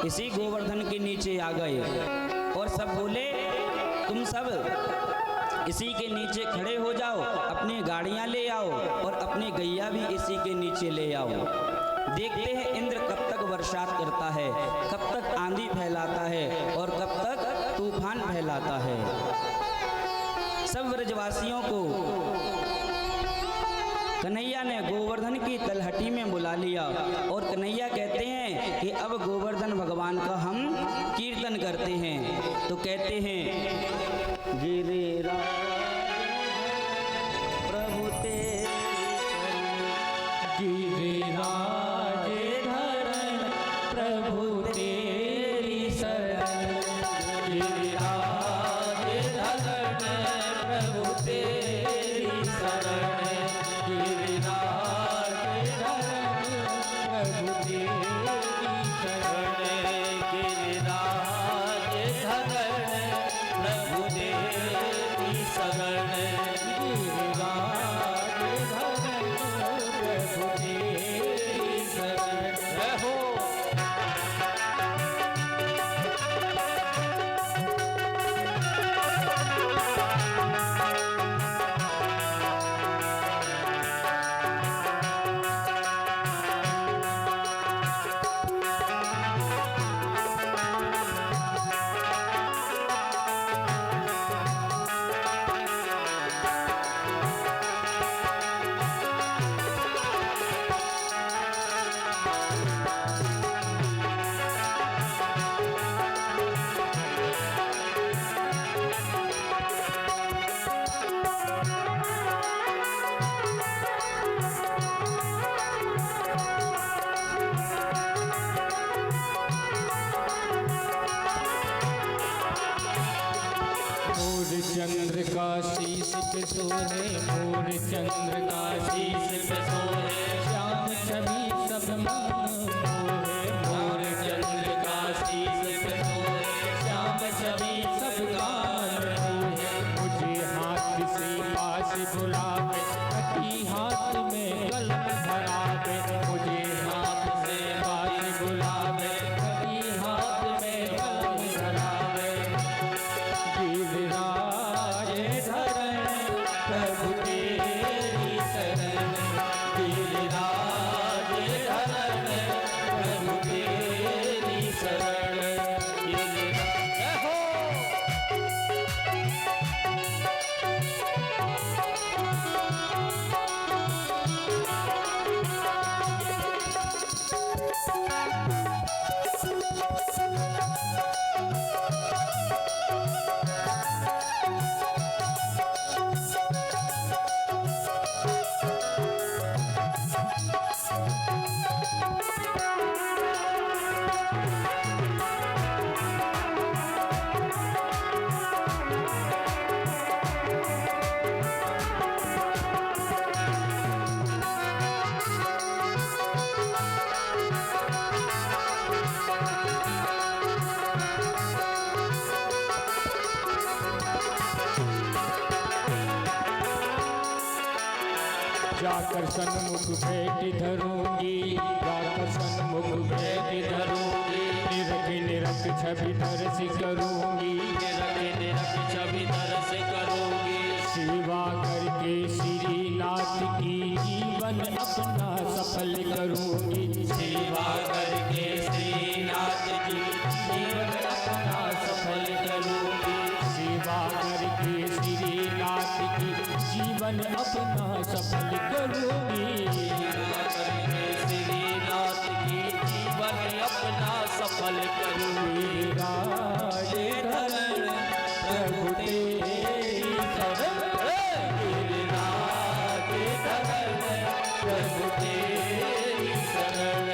इसी गोवर्धन के नीचे आ गए और सब बोले, तुम सब इसी के नीचे खड़े हो जाओ, अपनी गाड़ियां ले आओ और अपनी गैया भी इसी के नीचे ले आओ। देखते हैं इंद्र कब तक वर्षात करता है, कब तक आंधी फैलाता है और कब तक तूफान फैलाता है। सब व्रजवासियों को कन्हैया ने गोवर्धन की तलहटी में बुला लिया और कन्हैया कहते हैं कि अब गोवर्धन भगवान का हम कीर्तन करते हैं। तो कहते हैं, गिरिराज प्रभु तेरी गिरिराज धरण प्रभु तेरी शरण, गिरिराज धरण प्रभु तेरी शरण, गिरिराज धरण प्रभु तेरी शरण, गिरिराज धरण प्रभु तेरी शरण, गिरिराज धरण प्रभु तेरी शरण। रहो चंद्र का शीश पे सोहे, मोर चंद्र का शीश पे सोहे, श्याम छवि सब मन मोहे, मोर चंद्र का शीश पे सोहे, श्याम छवि सब गान मोहे। मुझे हाथ से पास बुलावे, कटी हाथ में कलम धरावे, मुझे हाथ से पास बुलावे, कटी हाथ में कलम धरावे। गिरिराज धरण प्रभु तेरी शरण, गिरिराज धरण प्रभु तेरी शरण, गिरिराज हो। जाकर सन्मुख भेंट धरूंगी, जाकर सन्मुख भेंट धरूंगी। निरख निरख छवि दर्श करूंगी, निरख निरख छवि दर्श करूंगी। सेवा करके श्रीनाथ की जीवन अपना सफल करूंगी, सेवा करके श्रीनाथ जी जीवन अपना सफल करूंगी। सेवा करके श्रीनाथ की जीवन अपना सफल करूंगी, सेवा करके श्रीनाथ की जीवन अपना सफल करूंगी। राजे धरण प्रभु तेरी शरण, राजे धरण प्रभु तेरी शरण।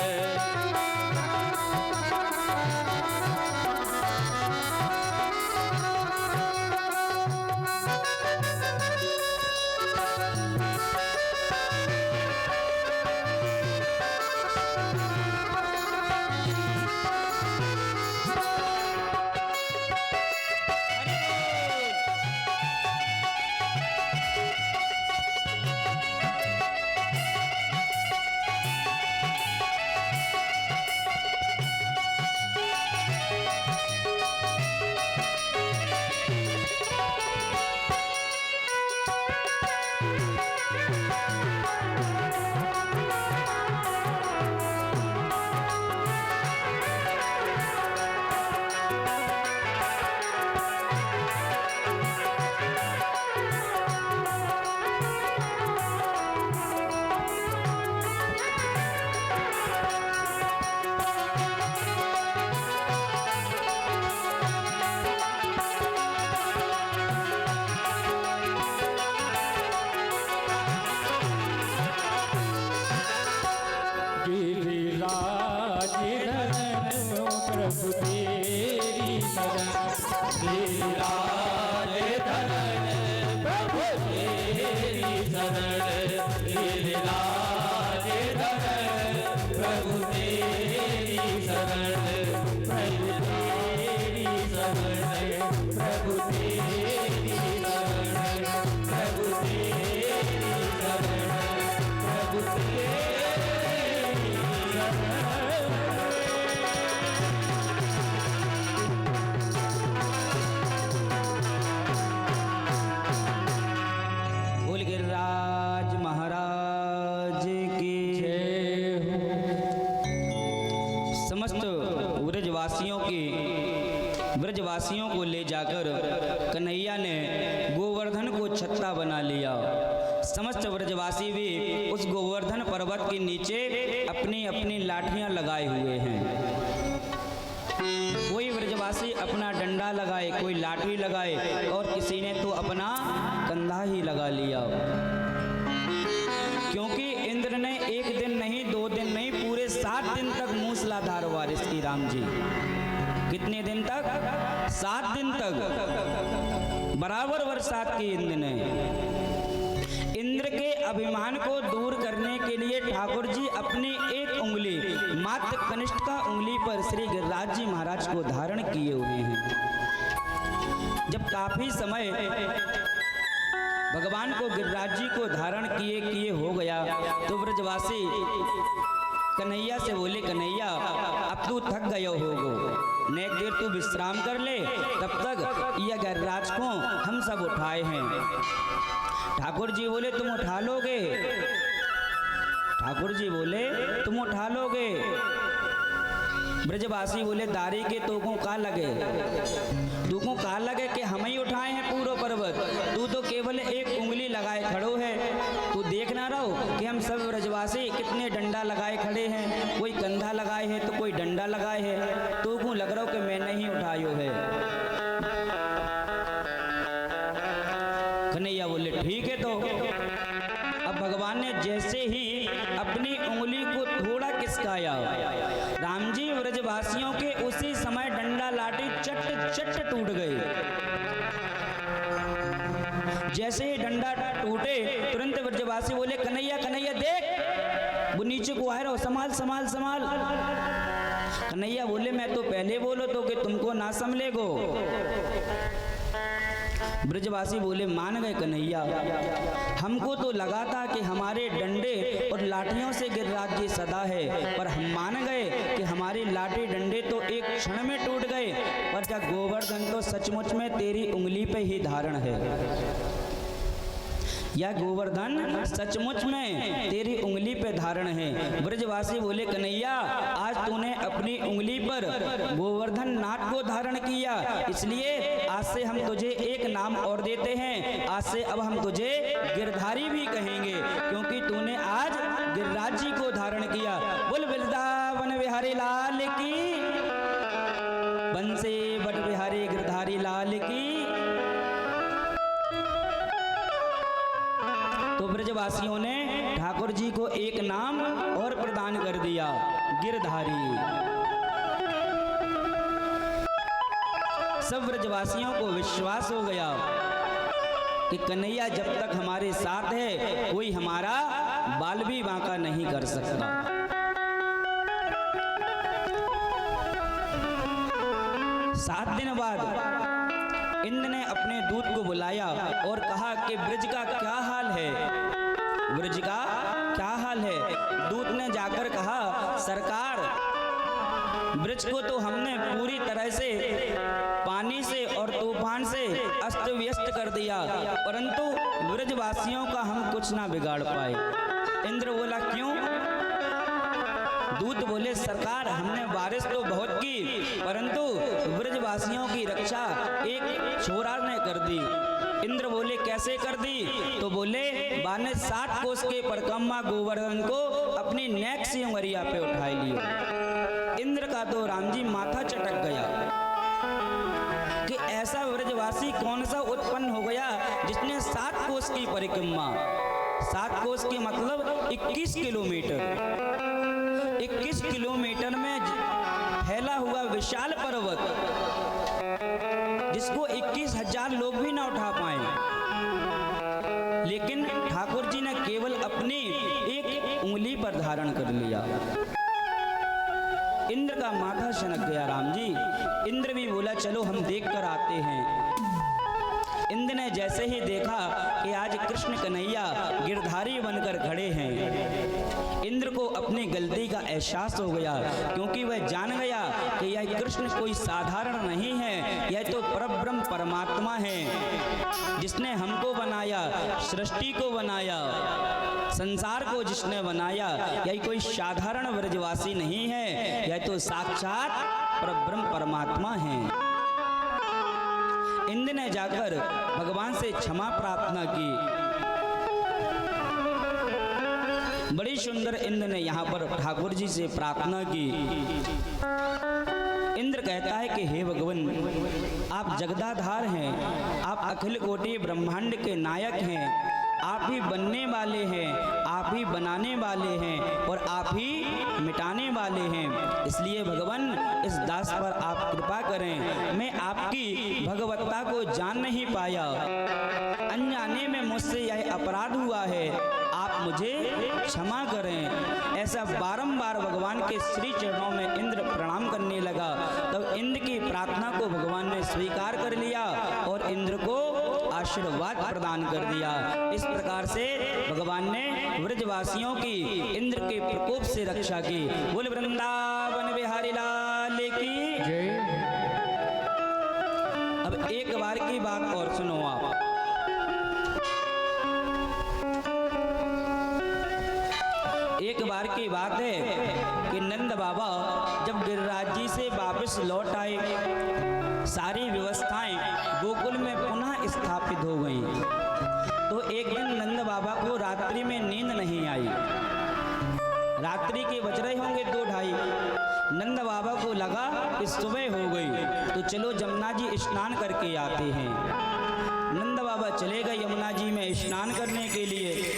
गिरिराज धरण प्रभु तेरी शरण, गिरिराज धरण प्रभु तेरी शरण। गिरिराज धरण प्रभु तेरी शरण। प्रभु तेरी शरण। प्रभु तेरी शरण। प्रभु तेरी शरण। प्रभु तेरी बोल गिरिराज महाराज की जय हो। समस्त ब्रजवासियों को ले जाकर कन्हैया ने गोवर्धन को छत्ता बना लिया। समस्त ब्रजवासी भी उस गोवर्धन पर्वत के नीचे अपनी अपनी लाठियां लगाए हुए हैं। कोई ब्रजवासी अपना डंडा लगाए, कोई लाठी लगाए और किसी ने तो अपना कंधा ही लगा लिया, क्योंकि इंद्र ने एक दिन नहीं, 2 दिन नहीं, पूरे 7 दिन तक मूसलाधार बारिश की। राम जी कितने दिन तक? 7 दिन तक बराबर बरसात की इंद्र ने। इंद्र के अभिमान को दूर करने के लिए ठाकुर जी अपनी एक उंगली, मात्र कनिष्ठ का उंगली पर श्री गिरिराज जी महाराज को धारण किए हुए हैं। जब काफी समय भगवान को गिरिराज जी को धारण किए हो गया तो ब्रजवासी कन्हैया से बोले, कन्हैया अब तू थक गयो होगो, नेक देर तू विश्राम कर ले, तब तक यह गिरिराज को हम सब उठाए हैं। ठाकुर जी बोले, तुम उठा लोगे? ठाकुर जी बोले, तुम उठा लोगे? ब्रजवासी बोले, दारी के तोकों का लगे, तूको का लगे कि हम ही उठाए हैं पूरा पर्वत? तू तो केवल एक उंगली लगाए खड़ो है। तू देख ना रहो कि हम सब ब्रजवासी कितने डंडा लगाए खड़े हैं, कोई कंधा लगाए है तो कोई डंडा लगाए है, तू को लग रहा हो कि मैं नहीं उठायो है। कन्हैया बोले, ठीक है। तो अब भगवान ने जैसे ही अपनी उंगली को थोड़ा किसकाया, राम जी ब्रजवासियों के उसी समय डंडा लाठी चट चट टूट गए। जैसे ही डंडा टूटे तुरंत ब्रजवासी बोले, कन्हैया कन्हैया देख, वो नीचे को आ रहा हो, संभाल संभाल संभाल। कन्हैया बोले, मैं तो पहले बोलो तो कि तुमको ना संभलेगो। ब्रजवासी बोले मान गए कन्हैया, हमको तो लगा था कि हमारे डंडे और लाठियों से गिरिराज जी सदा है, पर हम मान गए कि हमारे लाठी डंडे तो एक क्षण में टूट गए, पर जब गोवर्धन तो सचमुच में तेरी उंगली पे ही धारण है। यह गोवर्धन सचमुच में तेरी उंगली पे धारण है। ब्रजवासी बोले कन्हैया, आज तूने अपनी उंगली पर गोवर्धन नाथ को धारण किया, इसलिए आज से हम तुझे एक नाम और देते हैं। आज से अब हम तुझे गिरधारी भी कहेंगे, क्योंकि तूने आज गिरिराज जी को धारण किया। बोल वृंदावन बिहारी लाल की, बंसे बट बिहारी गिरधारी लाल की। तो ब्रजवासियों ने ठाकुर जी को एक नाम और प्रदान कर दिया, गिरधारी। सब ब्रजवासियों को विश्वास हो गया कि कन्हैया जब तक हमारे साथ है, कोई हमारा बाल भी बांका नहीं कर सकता। 7 दिन बाद इंद्र ने अपने दूत को बुलाया और कहा कि ब्रज का क्या हाल है, ब्रज का क्या हाल है। दूत ने जाकर कहा, सरकार, ब्रज को तो हमने पूरी तरह से पानी से और तूफान से अस्त व्यस्त कर दिया, परंतु ब्रजवासियों का हम कुछ ना बिगाड़ पाए। इंद्र बोला, क्यों? दूत बोले, सरकार, हमने बारिश तो बहुत की, परंतु ब्रजवासियों की रक्षा एक छोरा ने कर दी। इंद्र बोले, कैसे कर दी? तो बोले, बाने 7 कोस के परकम्मा गोवर्धन को अपनी नेक से उंगरिया पे उठा लिया। इंद्र का तो राम जी माथा चटक गया कि ऐसा ब्रजवासी कौन सा उत्पन्न हो गया जिसने 7 कोस की परिक्रमा, 7 कोस के मतलब 21 किलोमीटर, 21 किलोमीटर में फैला हुआ विशाल पर्वत, जिसको 21,000 लोग भी ना उठा पाए, लेकिन ठाकुर जी ने केवल अपनी एक उंगली पर धारण कर लिया। इंद्र का माथा सनक गया राम जी। इंद्र भी बोला, चलो हम देख कर आते हैं। इंद्र ने जैसे ही देखा कि आज कृष्ण कन्हैया गिरधारी बनकर खड़े हैं, इंद्र को अपनी गलती का एहसास हो गया, क्योंकि वह जान गया कि यह कृष्ण कोई साधारण नहीं है, यह तो परब्रह्म परमात्मा है, जिसने हमको बनाया, सृष्टि को बनाया, संसार को जिसने बनाया। यह कोई साधारण ब्रजवासी नहीं है, यह तो साक्षात परब्रह्म परमात्मा है। इंद्र ने जाकर भगवान से क्षमा प्रार्थना की। बड़ी सुंदर इंद्र ने यहाँ पर ठाकुर जी से प्रार्थना की। इंद्र कहता है कि हे भगवान, आप जगदाधार हैं, आप अखिल कोटि ब्रह्मांड के नायक हैं, आप ही बनने वाले हैं, आप ही बनाने वाले हैं और आप ही मिटाने वाले हैं। इसलिए भगवान, इस दास पर आप कृपा करें। मैं आपकी भगवत्ता को जान नहीं पाया, अनजाने में मुझसे यह अपराध हुआ है, आप मुझे क्षमा करें। ऐसा बारंबार भगवान के श्री चरणों में इंद्र प्रणाम करने लगा। तब इंद्र की प्रार्थना को भगवान ने स्वीकार कर लिया और इंद्र को आशीर्वाद प्रदान कर दिया। इस प्रकार से भगवान ने ब्रजवासियों की इंद्र के प्रकोप से रक्षा की। बोल वृंदावन बिहारी लाल की जय। अब एक बार की बात और सुनो आप। एक बार की बात है कि नंद बाबा जब गिरिराज जी से वापस लौट आए, सारी व्यवस्थाएं गोकुल में पुनः स्थापित हो गईं। तो एक दिन नंद बाबा को रात्रि में नींद नहीं आई। रात्रि के बज रहे होंगे 2-2:30। नंद बाबा को लगा कि सुबह हो गई, तो चलो यमुना जी स्नान करके आते हैं। नंद बाबा चले गए यमुना जी में स्नान करने के लिए।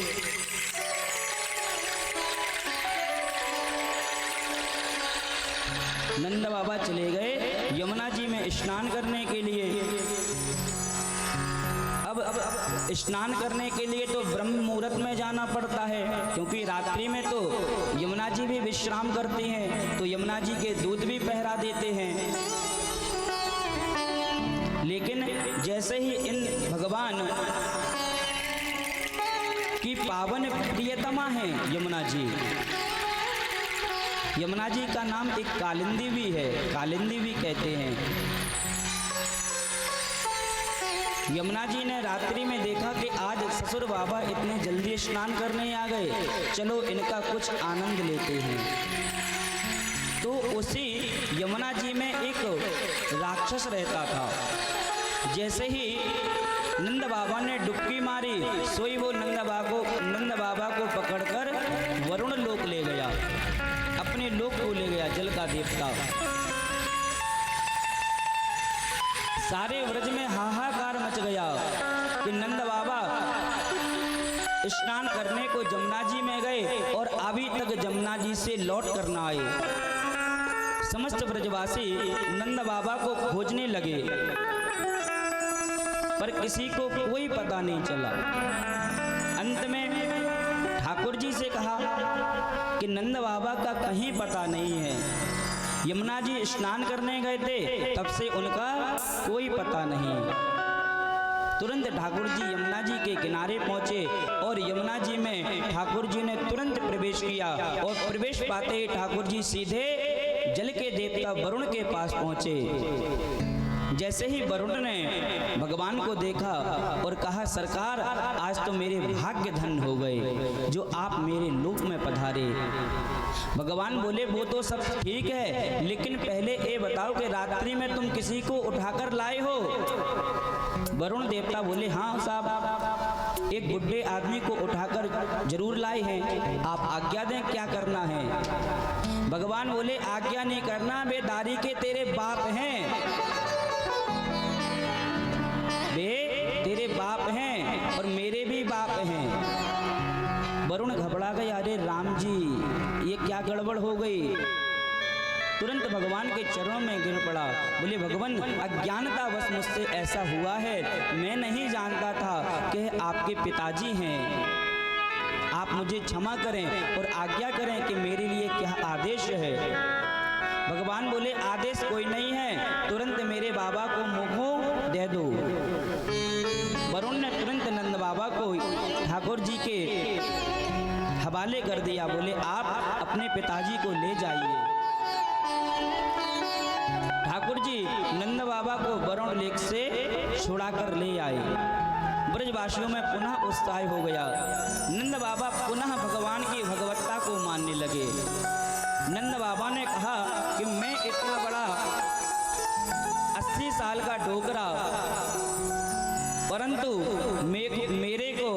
नंद बाबा चले गए यमुना जी में स्नान करने के लिए। अब स्नान करने के लिए तो ब्रह्म मुहूर्त में जाना पड़ता है, क्योंकि रात्रि में तो यमुना जी भी विश्राम करती हैं, तो यमुना जी के दूत भी पहरा देते हैं। लेकिन जैसे ही इन भगवान की पावन प्रियतमा है यमुना जी, यमुना जी का नाम एक कालिंदी भी है, कालिंदी भी कहते हैं। यमुना जी ने रात्रि में देखा कि आज ससुर बाबा इतने जल्दी स्नान करने आ गए, चलो इनका कुछ आनंद लेते हैं। तो उसी यमुना जी में एक राक्षस रहता था। जैसे ही नंद बाबा ने डुबकी मारी, सोई वो नंद बाबा को पकड़कर वरुण लोक ले गया, अपने लोक को ले गया, जल का देवता। सारे व्रज में हाहाकार मच गया कि नंद बाबा स्नान करने को जमुना जी में गए और अभी तक जमुना जी से लौट कर ना आए। समस्त ब्रजवासी नंद बाबा को खोजने लगे, पर किसी को कोई पता नहीं चला। अंत में ठाकुर जी से कहा कि नंद बाबा का कहीं पता नहीं है। यमुना जी स्नान करने गए थे, तब से उनका कोई पता नहीं। तुरंत ठाकुर जी यमुना जी के किनारे पहुंचे और यमुना जी में ठाकुर जी ने तुरंत प्रवेश किया और प्रवेश पाते ही ठाकुर जी सीधे जल के देवता वरुण के पास पहुंचे। जैसे ही वरुण ने भगवान को देखा और कहा, सरकार आज तो मेरे भाग्य धन हो गए जो आप मेरे लोक में पधारे। भगवान बोले, वो तो सब ठीक है, लेकिन पहले ये बताओ कि रात्रि में तुम किसी को उठाकर लाए हो? वरुण देवता बोले, हाँ साहब, एक बुढ़े आदमी को उठाकर जरूर लाए हैं, आप आज्ञा दें क्या करना है। भगवान बोले, आज्ञा नहीं करना, वे दारी के तेरे बाप हैं, वे तेरे बाप हैं और मेरे भी बाप हैं। वरुण घबरा गया, अरे राम जी ये क्या गड़बड़ हो गई। तुरंत भगवान के चरणों में गिर पड़ा, बोले, भगवान अज्ञानतावश मुझसे ऐसा हुआ है, मैं नहीं जानता था कि आपके पिताजी हैं, आप मुझे क्षमा करें और आज्ञा करें कि मेरे लिए क्या आदेश है। भगवान बोले, आदेश कोई नहीं है, तुरंत मेरे बाबा को मुँह दे दो। वरुण ने तुरंत नंद बाबा को ठाकुर जी के हवाले कर दिया, बोले, आप अपने पिताजी को ले जाइए। ठाकुर जी नंद बाबा को वरुण लेक से छुड़ाकर ले आए। ब्रजवासियों में पुनः उत्साह हो गया। नंद बाबा पुनः भगवान की भगवत्ता को मानने लगे। नंद बाबा ने कहा कि मैं इतना बड़ा 80 साल का डोकरा, परंतु मेरे को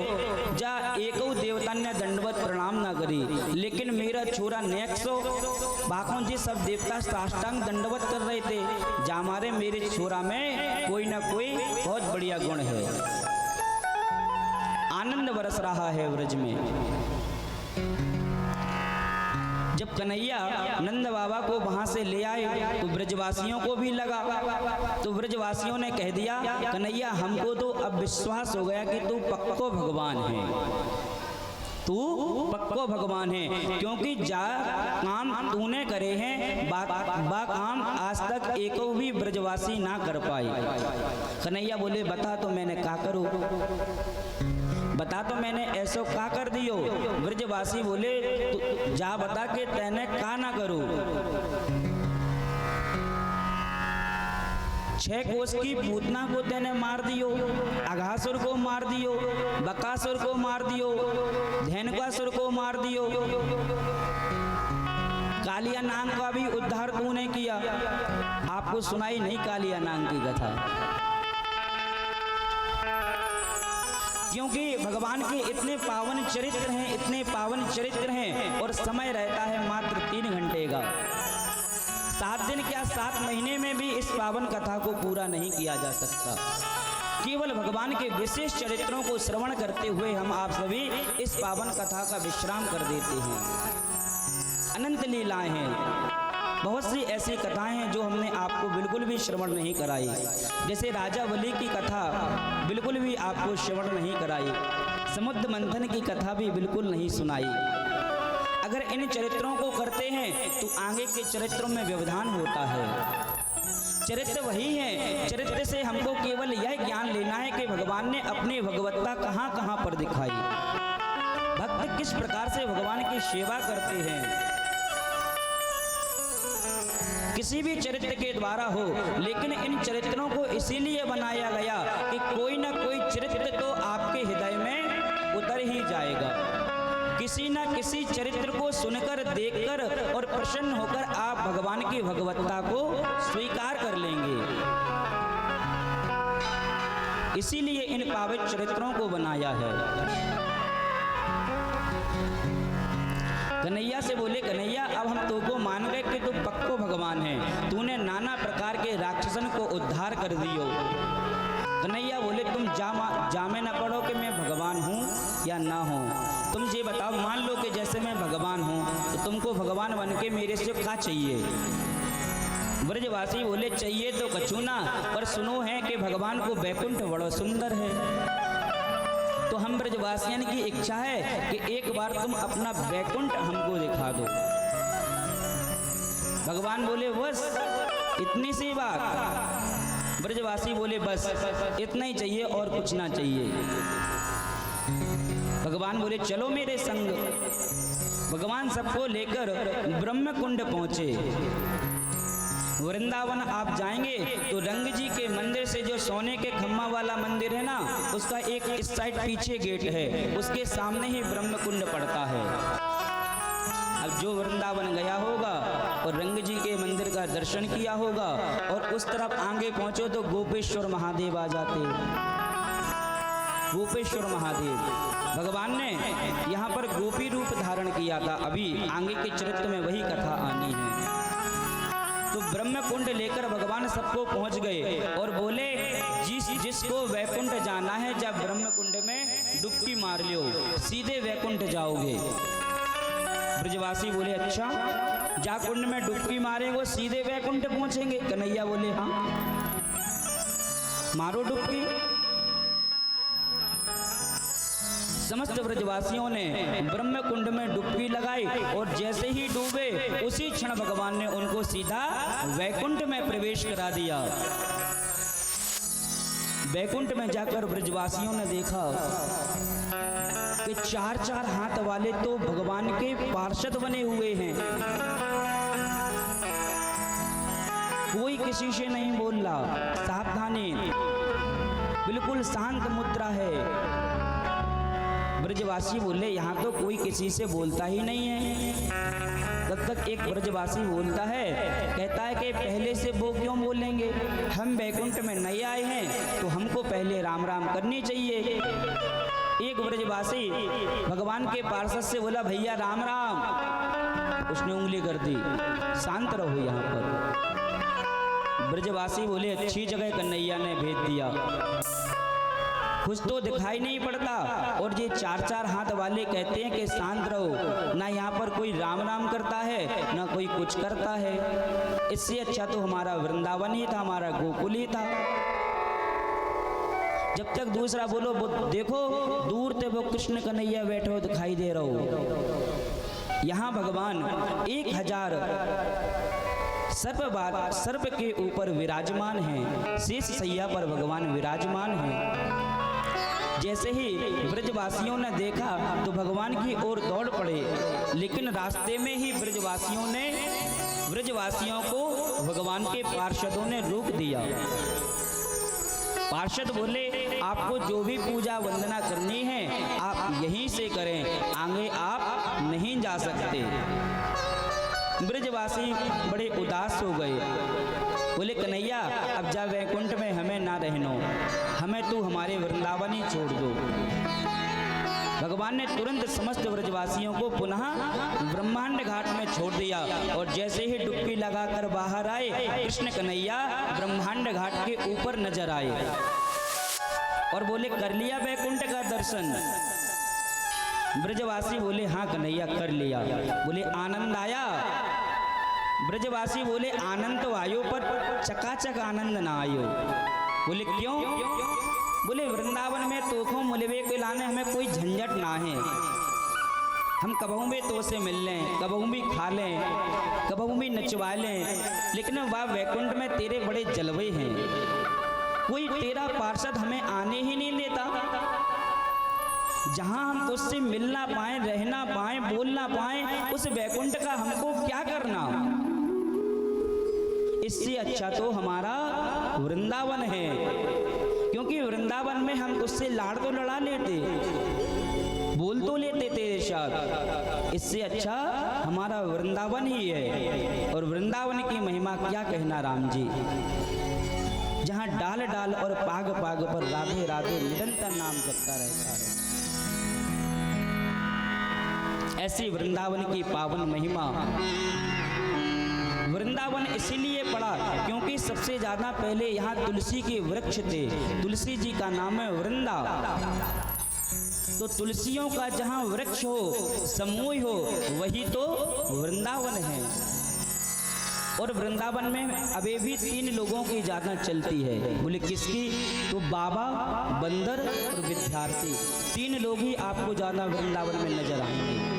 जा एको देवता ने दंडवत प्रणाम ना करी, लेकिन मेरा छोरा नेक्सो बाकों जी सब देवता साष्टांग दंडवत कर रहे थे, जा हमारे मेरे छोरा में कोई ना कोई बहुत बढ़िया गुण है। आनंद बरस रहा है व्रज में। जब कन्हैया नंद बाबा को वहां से ले आए तो ब्रजवासियों को भी लगा, तो ब्रजवासियों ने कह दिया, कन्हैया हमको तो अब विश्वास हो गया कि तू पक्को भगवान है, तू पक्को भगवान है, क्योंकि जा काम तूने करे हैं बा काम आज तक एको भी ब्रजवासी ना कर पाए। कन्हैया बोले, बता तो मैंने क्या करूं, बता तो मैंने ऐसो का कर दियो। ब्रजवासी बोले, जा बता के तैने का ना करो। 6 कोस की पूतना को तैने मार दियो, अघासुर को मार दियो, बकासुर को मार दियो, धेनुकासुर को मार दियो, कालिया नाग का भी उद्धार तूने किया। आपको सुनाई नहीं कालिया नाग की कथा, क्योंकि भगवान के इतने पावन चरित्र हैं, इतने पावन चरित्र हैं, और समय रहता है मात्र 3 घंटे का। 7 दिन क्या 7 महीने में भी इस पावन कथा को पूरा नहीं किया जा सकता। केवल भगवान के विशेष चरित्रों को श्रवण करते हुए हम आप सभी इस पावन कथा का विश्राम कर देते हैं। अनंत लीलाएं हैं, बहुत सी ऐसी कथाएं हैं जो हमने आपको बिल्कुल भी श्रवण नहीं कराई। जैसे राजा बलि की कथा बिल्कुल भी आपको श्रवण नहीं कराई, समुद्र मंथन की कथा भी बिल्कुल नहीं सुनाई। अगर इन चरित्रों को करते हैं तो आगे के चरित्रों में व्यवधान होता है। चरित्र वही है। चरित्र से हमको केवल यह ज्ञान लेना है कि भगवान ने अपनी भगवत्ता कहाँ कहाँ पर दिखाई, भक्त किस प्रकार से भगवान की सेवा करते हैं। किसी भी चरित्र के द्वारा हो, लेकिन इन चरित्रों को इसीलिए बनाया गया कि कोई ना कोई चरित्र तो आपके हृदय में उतर ही जाएगा। किसी ना किसी चरित्र को सुनकर, देखकर और प्रसन्न होकर आप भगवान की भगवत्ता को स्वीकार कर लेंगे। इसीलिए इन पावन चरित्रों को बनाया है। कन्हैया से बोले, कन्हैया अब हम तुमको मान गए कि तू पक्को भगवान है, तूने नाना प्रकार के राक्षसन को उद्धार कर दियो। कन्हैया बोले, तुम जामे न पड़ो कि मैं भगवान हूँ या ना हूँ। तुम ये बताओ, मान लो कि जैसे मैं भगवान हूँ तो तुमको भगवान बन के मेरे से क्या चाहिए। ब्रजवासी बोले, चाहिए तो कछु ना, पर सुनो है कि भगवान को वैकुंठ बड़ा सुंदर है। तो हम ब्रजवासियन की इच्छा है कि एक बार तुम अपना वैकुंठ हमको दिखा दो। भगवान बोले, बस इतनी सी बात। ब्रजवासी बोले, बस इतना ही चाहिए और कुछ ना चाहिए। भगवान बोले, चलो मेरे संग। भगवान सबको लेकर ब्रह्म कुंड पहुंचे। वृंदावन आप जाएंगे तो रंग जी के मंदिर से जो सोने के खम्मा वाला मंदिर है ना, उसका एक इस साइड पीछे गेट है, उसके सामने ही ब्रह्म कुंड पड़ता है। अब जो वृंदावन गया होगा और रंग जी के मंदिर का दर्शन किया होगा और उस तरफ आगे पहुंचो तो गोपेश्वर महादेव आ जाते। गोपेश्वर महादेव भगवान ने यहाँ पर गोपी रूप धारण किया था। अभी आगे के चरित्र में वही कथा आनी है। तो ब्रह्म कुंड लेकर भगवान सबको पहुंच गए और बोले, जिसको वैकुंठ जाना है जब ब्रह्म कुंड में डुबकी मार लो, सीधे वैकुंठ जाओगे। ब्रजवासी बोले, अच्छा, जा कुंड में डुबकी मारे वो सीधे वैकुंठ पहुंचेंगे। कन्हैया बोले, हाँ मारो डुबकी। समस्त ब्रजवासियों ने ब्रह्म कुंड में डुबकी लगाई और जैसे ही डूबे उसी क्षण भगवान ने उनको सीधा वैकुंठ में प्रवेश करा दिया। वैकुंठ में जाकर ब्रजवासियों ने देखा कि चार चार हाथ वाले तो भगवान के पार्षद बने हुए हैं। कोई किसी से नहीं बोल रहा, सावधानी, बिल्कुल शांत मुद्रा है। ब्रजवासी बोले, यहाँ तो कोई किसी से बोलता ही नहीं है। तब तक एक ब्रजवासी बोलता है, कहता है कि पहले से वो क्यों बोलेंगे, हम वैकुंठ में नहीं आए हैं तो हमको पहले राम राम करनी चाहिए। एक ब्रजवासी भगवान के पार्षद से बोला, भैया राम राम। उसने उंगली कर दी, शांत रहो यहाँ पर। ब्रजवासी बोले, अच्छी जगह कन्हैया ने भेज दिया, कुछ तो दिखाई नहीं पड़ता और ये चार चार हाथ वाले कहते हैं कि शांत रहो। ना यहाँ पर कोई राम राम करता है ना कोई कुछ करता है। इससे अच्छा तो हमारा वृंदावन ही था, हमारा गोकुल ही था। जब तक दूसरा बोलो, वो देखो दूर से वो कृष्ण कन्हैया बैठे हो दिखाई दे रहा हो। यहाँ भगवान 1000 सर्प के ऊपर विराजमान हैं, शेष सैया पर भगवान विराजमान हैं। जैसे ही ब्रजवासियों ने देखा तो भगवान की ओर दौड़ पड़े, लेकिन रास्ते में ही ब्रजवासियों को भगवान के पार्षदों ने रोक दिया। पार्षद बोले, आपको जो भी पूजा वंदना करनी है आप यहीं से करें, आगे आप नहीं जा सकते। ब्रजवासी बड़े उदास हो गए, बोले, कन्हैया अब जा वैकुंठ में हमें ना रहनो, हमें तू हमारे वृंदावन ही छोड़ दो। भगवान ने तुरंत समस्त ब्रजवासियों को पुनः ब्रह्मांड घाट में छोड़ दिया और जैसे ही डुबकी लगाकर बाहर आए, कृष्ण कन्हैया ब्रह्मांड घाट के ऊपर नजर आए और बोले, कर लिया वैकुंठ का दर्शन। ब्रजवासी बोले, हाँ कन्हैया कर लिया। बोले, आनंद आया? ब्रजवासी बोले, आनंद तो आयो पर चकाचक आनंद ना आयो। बोले, क्यों? बोले, वृंदावन में तोखों मुलवे के लाने हमें कोई झंझट ना है, हम कबहू भी तो से मिल लें, कबहू भी खा लें, कबहू भी नचवा लें, लेकिन वह वैकुंठ में तेरे बड़े जलवे हैं, कोई तेरा पार्षद हमें आने ही नहीं देता। जहां हम तुझसे मिल ना पाए, रह ना पाए, बोल ना पाए, उस वैकुंठ का हमको क्या करना। इससे अच्छा तो हमारा वृंदावन है, क्योंकि वृंदावन में हम तुझसे लाड़ तो लड़ा लेते, बोल तो लेते तेरे साथ। इससे अच्छा हमारा वृंदावन ही है। और वृंदावन की महिमा क्या कहना राम जी, जहां डाल डाल और पाग पाग पर राधे राधे निरंतर नाम जपता रहता है। ऐसी वृंदावन की पावन महिमा। वृंदावन इसीलिए पड़ा क्योंकि सबसे ज्यादा पहले यहाँ तुलसी के वृक्ष थे, तुलसी जी का नाम है वृंदा। तो तुलसियों का जहाँ वृक्ष हो, समूह हो, वही तो वृंदावन है। और वृंदावन में अभी भी 3 लोगों की ज्यादा चलती है। बोले किसकी? तो बाबा, बंदर और विद्यार्थी, 3 लोग ही आपको ज्यादा वृंदावन में नजर आएंगे।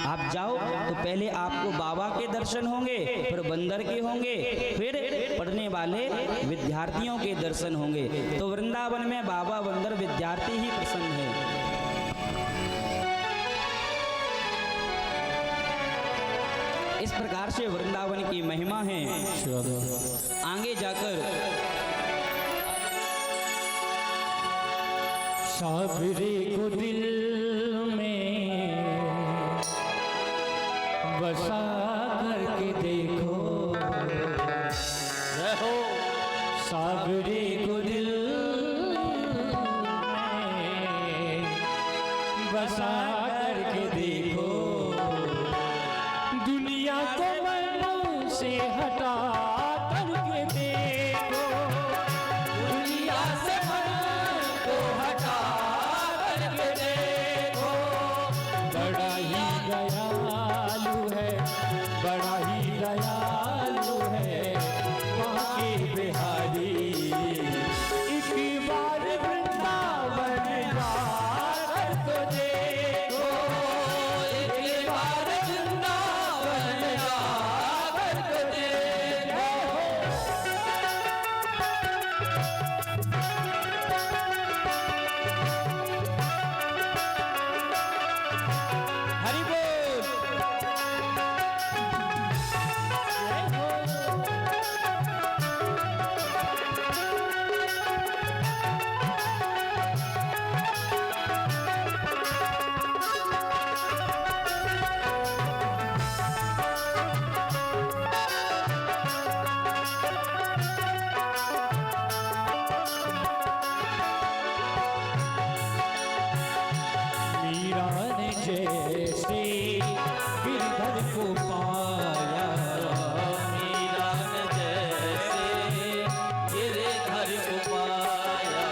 आप जाओ तो पहले आपको बाबा के दर्शन होंगे, फिर बंदर के होंगे, फिर पढ़ने वाले विद्यार्थियों के दर्शन होंगे। तो वृंदावन में बाबा, बंदर, विद्यार्थी ही प्रसन्न है। इस प्रकार से वृंदावन की महिमा है। आगे जाकर साबरे को दिल बसा करके देखो, रहो साबरे को दिल में बसा करके देखो, दुनिया को मन से हटा करके देखो, दुनिया से मन को हटा करके देखो। बड़ा ही दयालु है, बड़ा ही दयालु है बांके बिहारी। एक बार वृंदावन जाकर तो देखो, एक बार वृंदावन जाकर तो देखो। हरि बोल। मीरा ने जैसे गिरधर को पाया, मीरा ने जैसे गिरधर को पाया,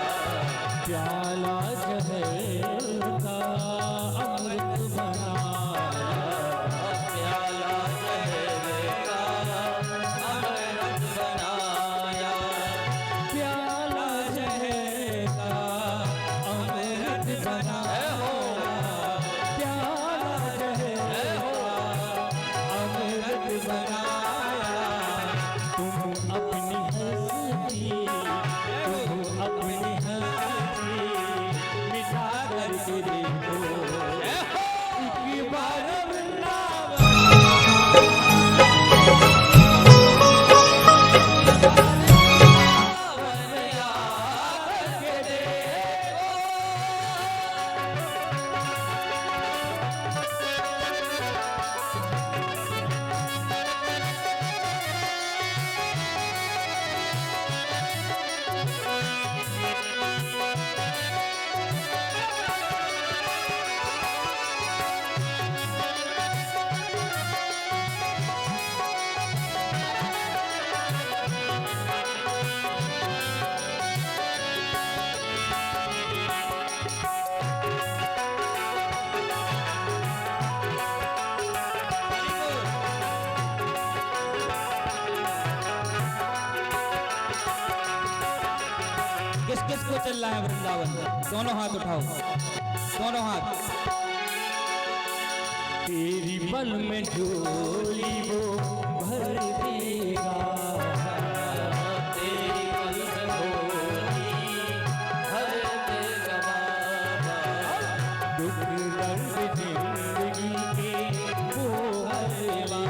प्याला जहर का अमृत बनाया, प्याला जहर का अमृत बनाया, प्याला जहर का अमृत बनाया, प्याला जहर का अमृत बनाया। तुम अपनी हस्ती, तुम अपनी हस्ती मिटा करके देखो, एक बार वृंदावन आकर के देखो। किस किस को चल रहा है वृंदावन? दोनों हाथ उठाओ, दोनों हाथ। तेरी बल में झोली वो भर देगा, तेरी बल में झोली भर देगा बाबा। दुख दर्द जिंदगी के वो हर लेगा,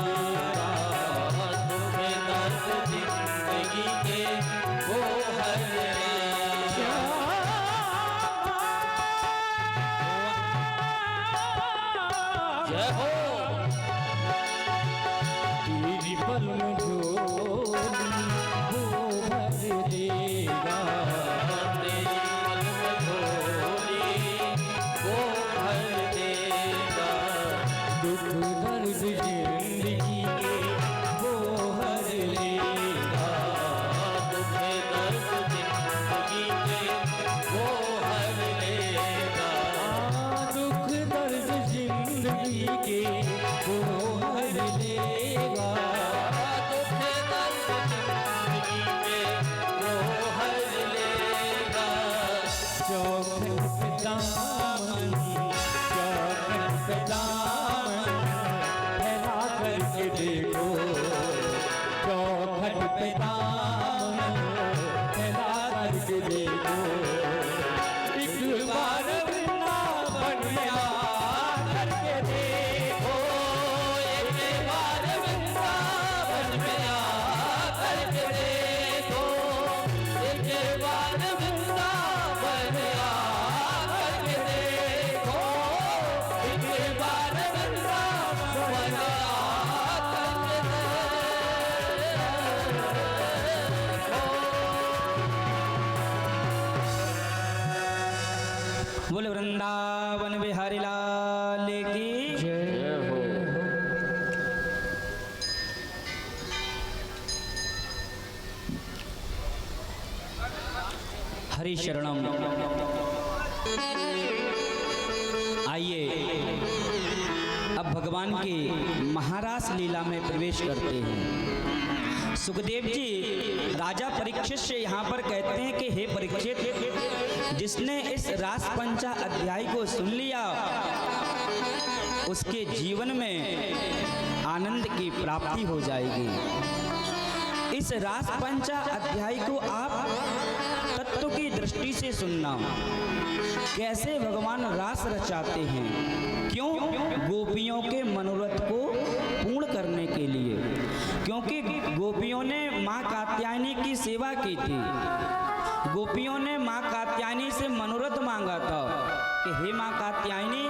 दुख दर्द जिंदगी के वो हर लेगा। जय हो। तेरी बल में झोली वो भर देगा, तेरी बल में झोली वो भर देगा। दुख दर्द जिंदगी के वो हर लेगा, दुख दर्द जिंदगी के वो हर लेगा। दुख दर्द जिंदगी के वो हर लेगा, दुख दर्द जिंदगी के वो हर लेगा। चौखट पे दामन, चौखट पे दामन फैला करके देखो, चौखट पे दामन फैला करके देखो। एक बार वृंदावन में आ करके देखो, एक बार वृंदावन में आ करके देखो, एक बार वृंदावन में आ करके देखो, एक बार वृंदावन में आ करके बोले वृंदावन बिहारी लाल की जय हो। हरि शरणम। आइए अब भगवान के महारास लीला में प्रवेश करते हैं। सुखदेव जी राजा परीक्षित से यहाँ पर कहते हैं कि हे परीक्षित, जिसने इस रास पंचा अध्याय को सुन लिया उसके जीवन में आनंद की प्राप्ति हो जाएगी। इस रास पंचा अध्याय को आप तत्व की दृष्टि से सुनना, कैसे भगवान रास रचाते हैं, क्यों? गोपियों के मनोरथ को पूर्ण करने के लिए, क्योंकि गोपियों ने माँ कात्यायनी की सेवा की थी। गोपियों ने माँ कात्यायनी से मनोरथ मांगा था कि हे माँ कात्यायनी,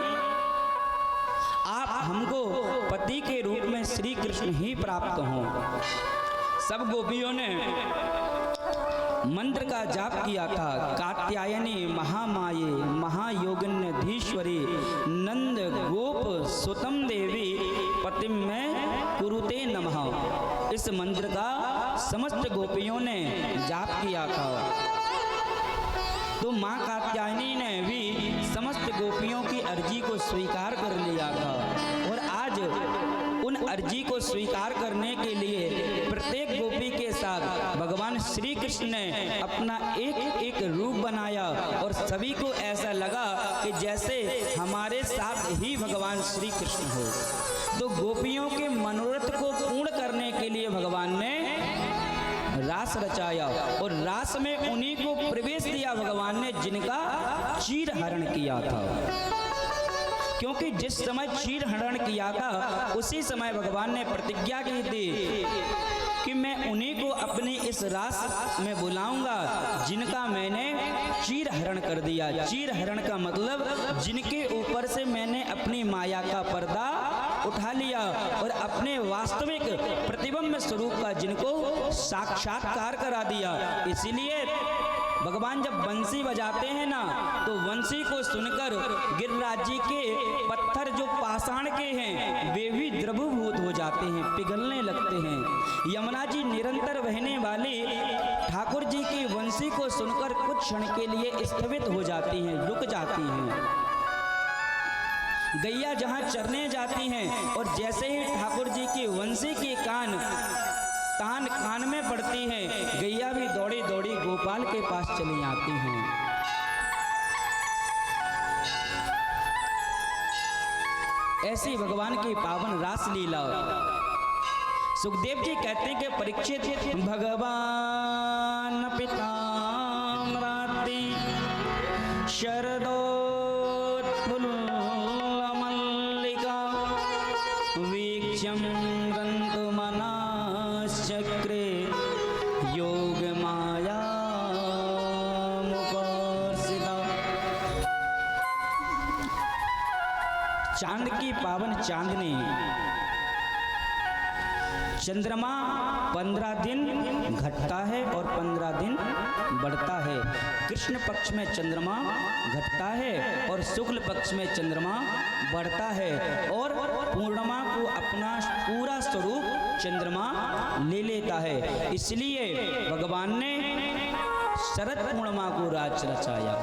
आप हमको पति के रूप में श्री कृष्ण ही प्राप्त हों। सब गोपियों ने मंत्र का जाप किया था, कात्यायनी महामाये महायोगिन्यधीश्वरी नंद गोप सुतम देवी पतिम में कुरुते नमः। इस मंत्र का समस्त गोपियों ने जाप किया था। तो माँ कात्यायनी ने भी समस्त गोपियों की अर्जी को स्वीकार कर लिया था, और आज उन अर्जी को स्वीकार करने के लिए प्रत्येक गोपी के साथ भगवान श्री कृष्ण ने अपना एक एक रूप बनाया, और सभी को ऐसा लगा कि जैसे हमारे साथ ही भगवान श्री कृष्ण हो। तो गोपियों के मनोरथ को पूर्ण करने के लिए भगवान ने रास रचाया, और रास में उन्हीं को प्रवेश दिया भगवान ने जिनका चीर हरण किया था। क्योंकि जिस समय चीर हरण किया था उसी समय भगवान ने प्रतिज्ञा की थी कि मैं उन्हीं को अपनी इस रास में बुलाऊंगा जिनका मैंने चीर हरण कर दिया। चीर हरण का मतलब जिनके ऊपर से मैंने अपनी माया का पर्दा उठा लिया और अपने वास्तविक प्रतिबिंब स्वरूप का जिनको साक्षात्कार करा दिया। इसीलिए भगवान जब बंसी बजाते हैं ना, तो बंसी को सुनकर गिरिराज जी के पत्थर जो पाषाण के हैं वे भी द्रवभूत हो जाते हैं, पिघलने लगते हैं। यमुना जी निरंतर बहने वाली ठाकुर जी की बंसी को सुनकर कुछ क्षण के लिए स्थगित हो जाती हैं, रुक जाती हैं। गैया जहाँ चरने जाती हैं और जैसे ही ठाकुर जी की बंसी की तान कान में पड़ती है, गैया भी दौड़ी दौड़ी गोपाल के पास चली आती हैं। ऐसी भगवान की पावन रास लीला। सुखदेव जी कहते हैं कि परीक्षित, भगवान पिताम्राति शरदोत्फुल्लमल्लिका वीक्ष्यं गन्तुमनाश्चक्रे योगमायामुपासिता। चांद की पावन चांदनी, चंद्रमा 15 दिन घटता है और 15 दिन बढ़ता है। कृष्ण पक्ष में चंद्रमा घटता है और शुक्ल पक्ष में चंद्रमा बढ़ता है, और पूर्णिमा को अपना पूरा स्वरूप चंद्रमा ले लेता है। इसलिए भगवान ने शरद पूर्णिमा को राज रचाया।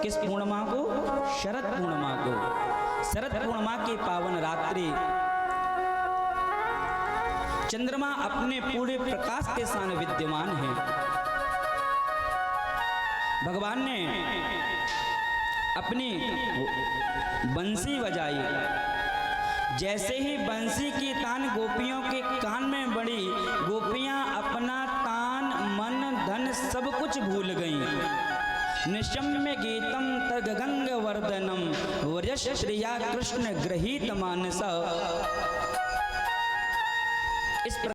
किस पूर्णिमा को? शरद पूर्णिमा को। शरद पूर्णिमा की पावन रात्रि चंद्रमा अपने पूरे प्रकाश के साथ विद्यमान है। भगवान ने अपनी बंसी बजाई। जैसे ही बंसी की तान गोपियों के कान में पड़ी, गोपियां अपना तान, मन, धन सब कुछ भूल गईं। निशम्य गीतम तग गंग वर्धनम व्रजश्रिया कृष्ण गृहीत मानस।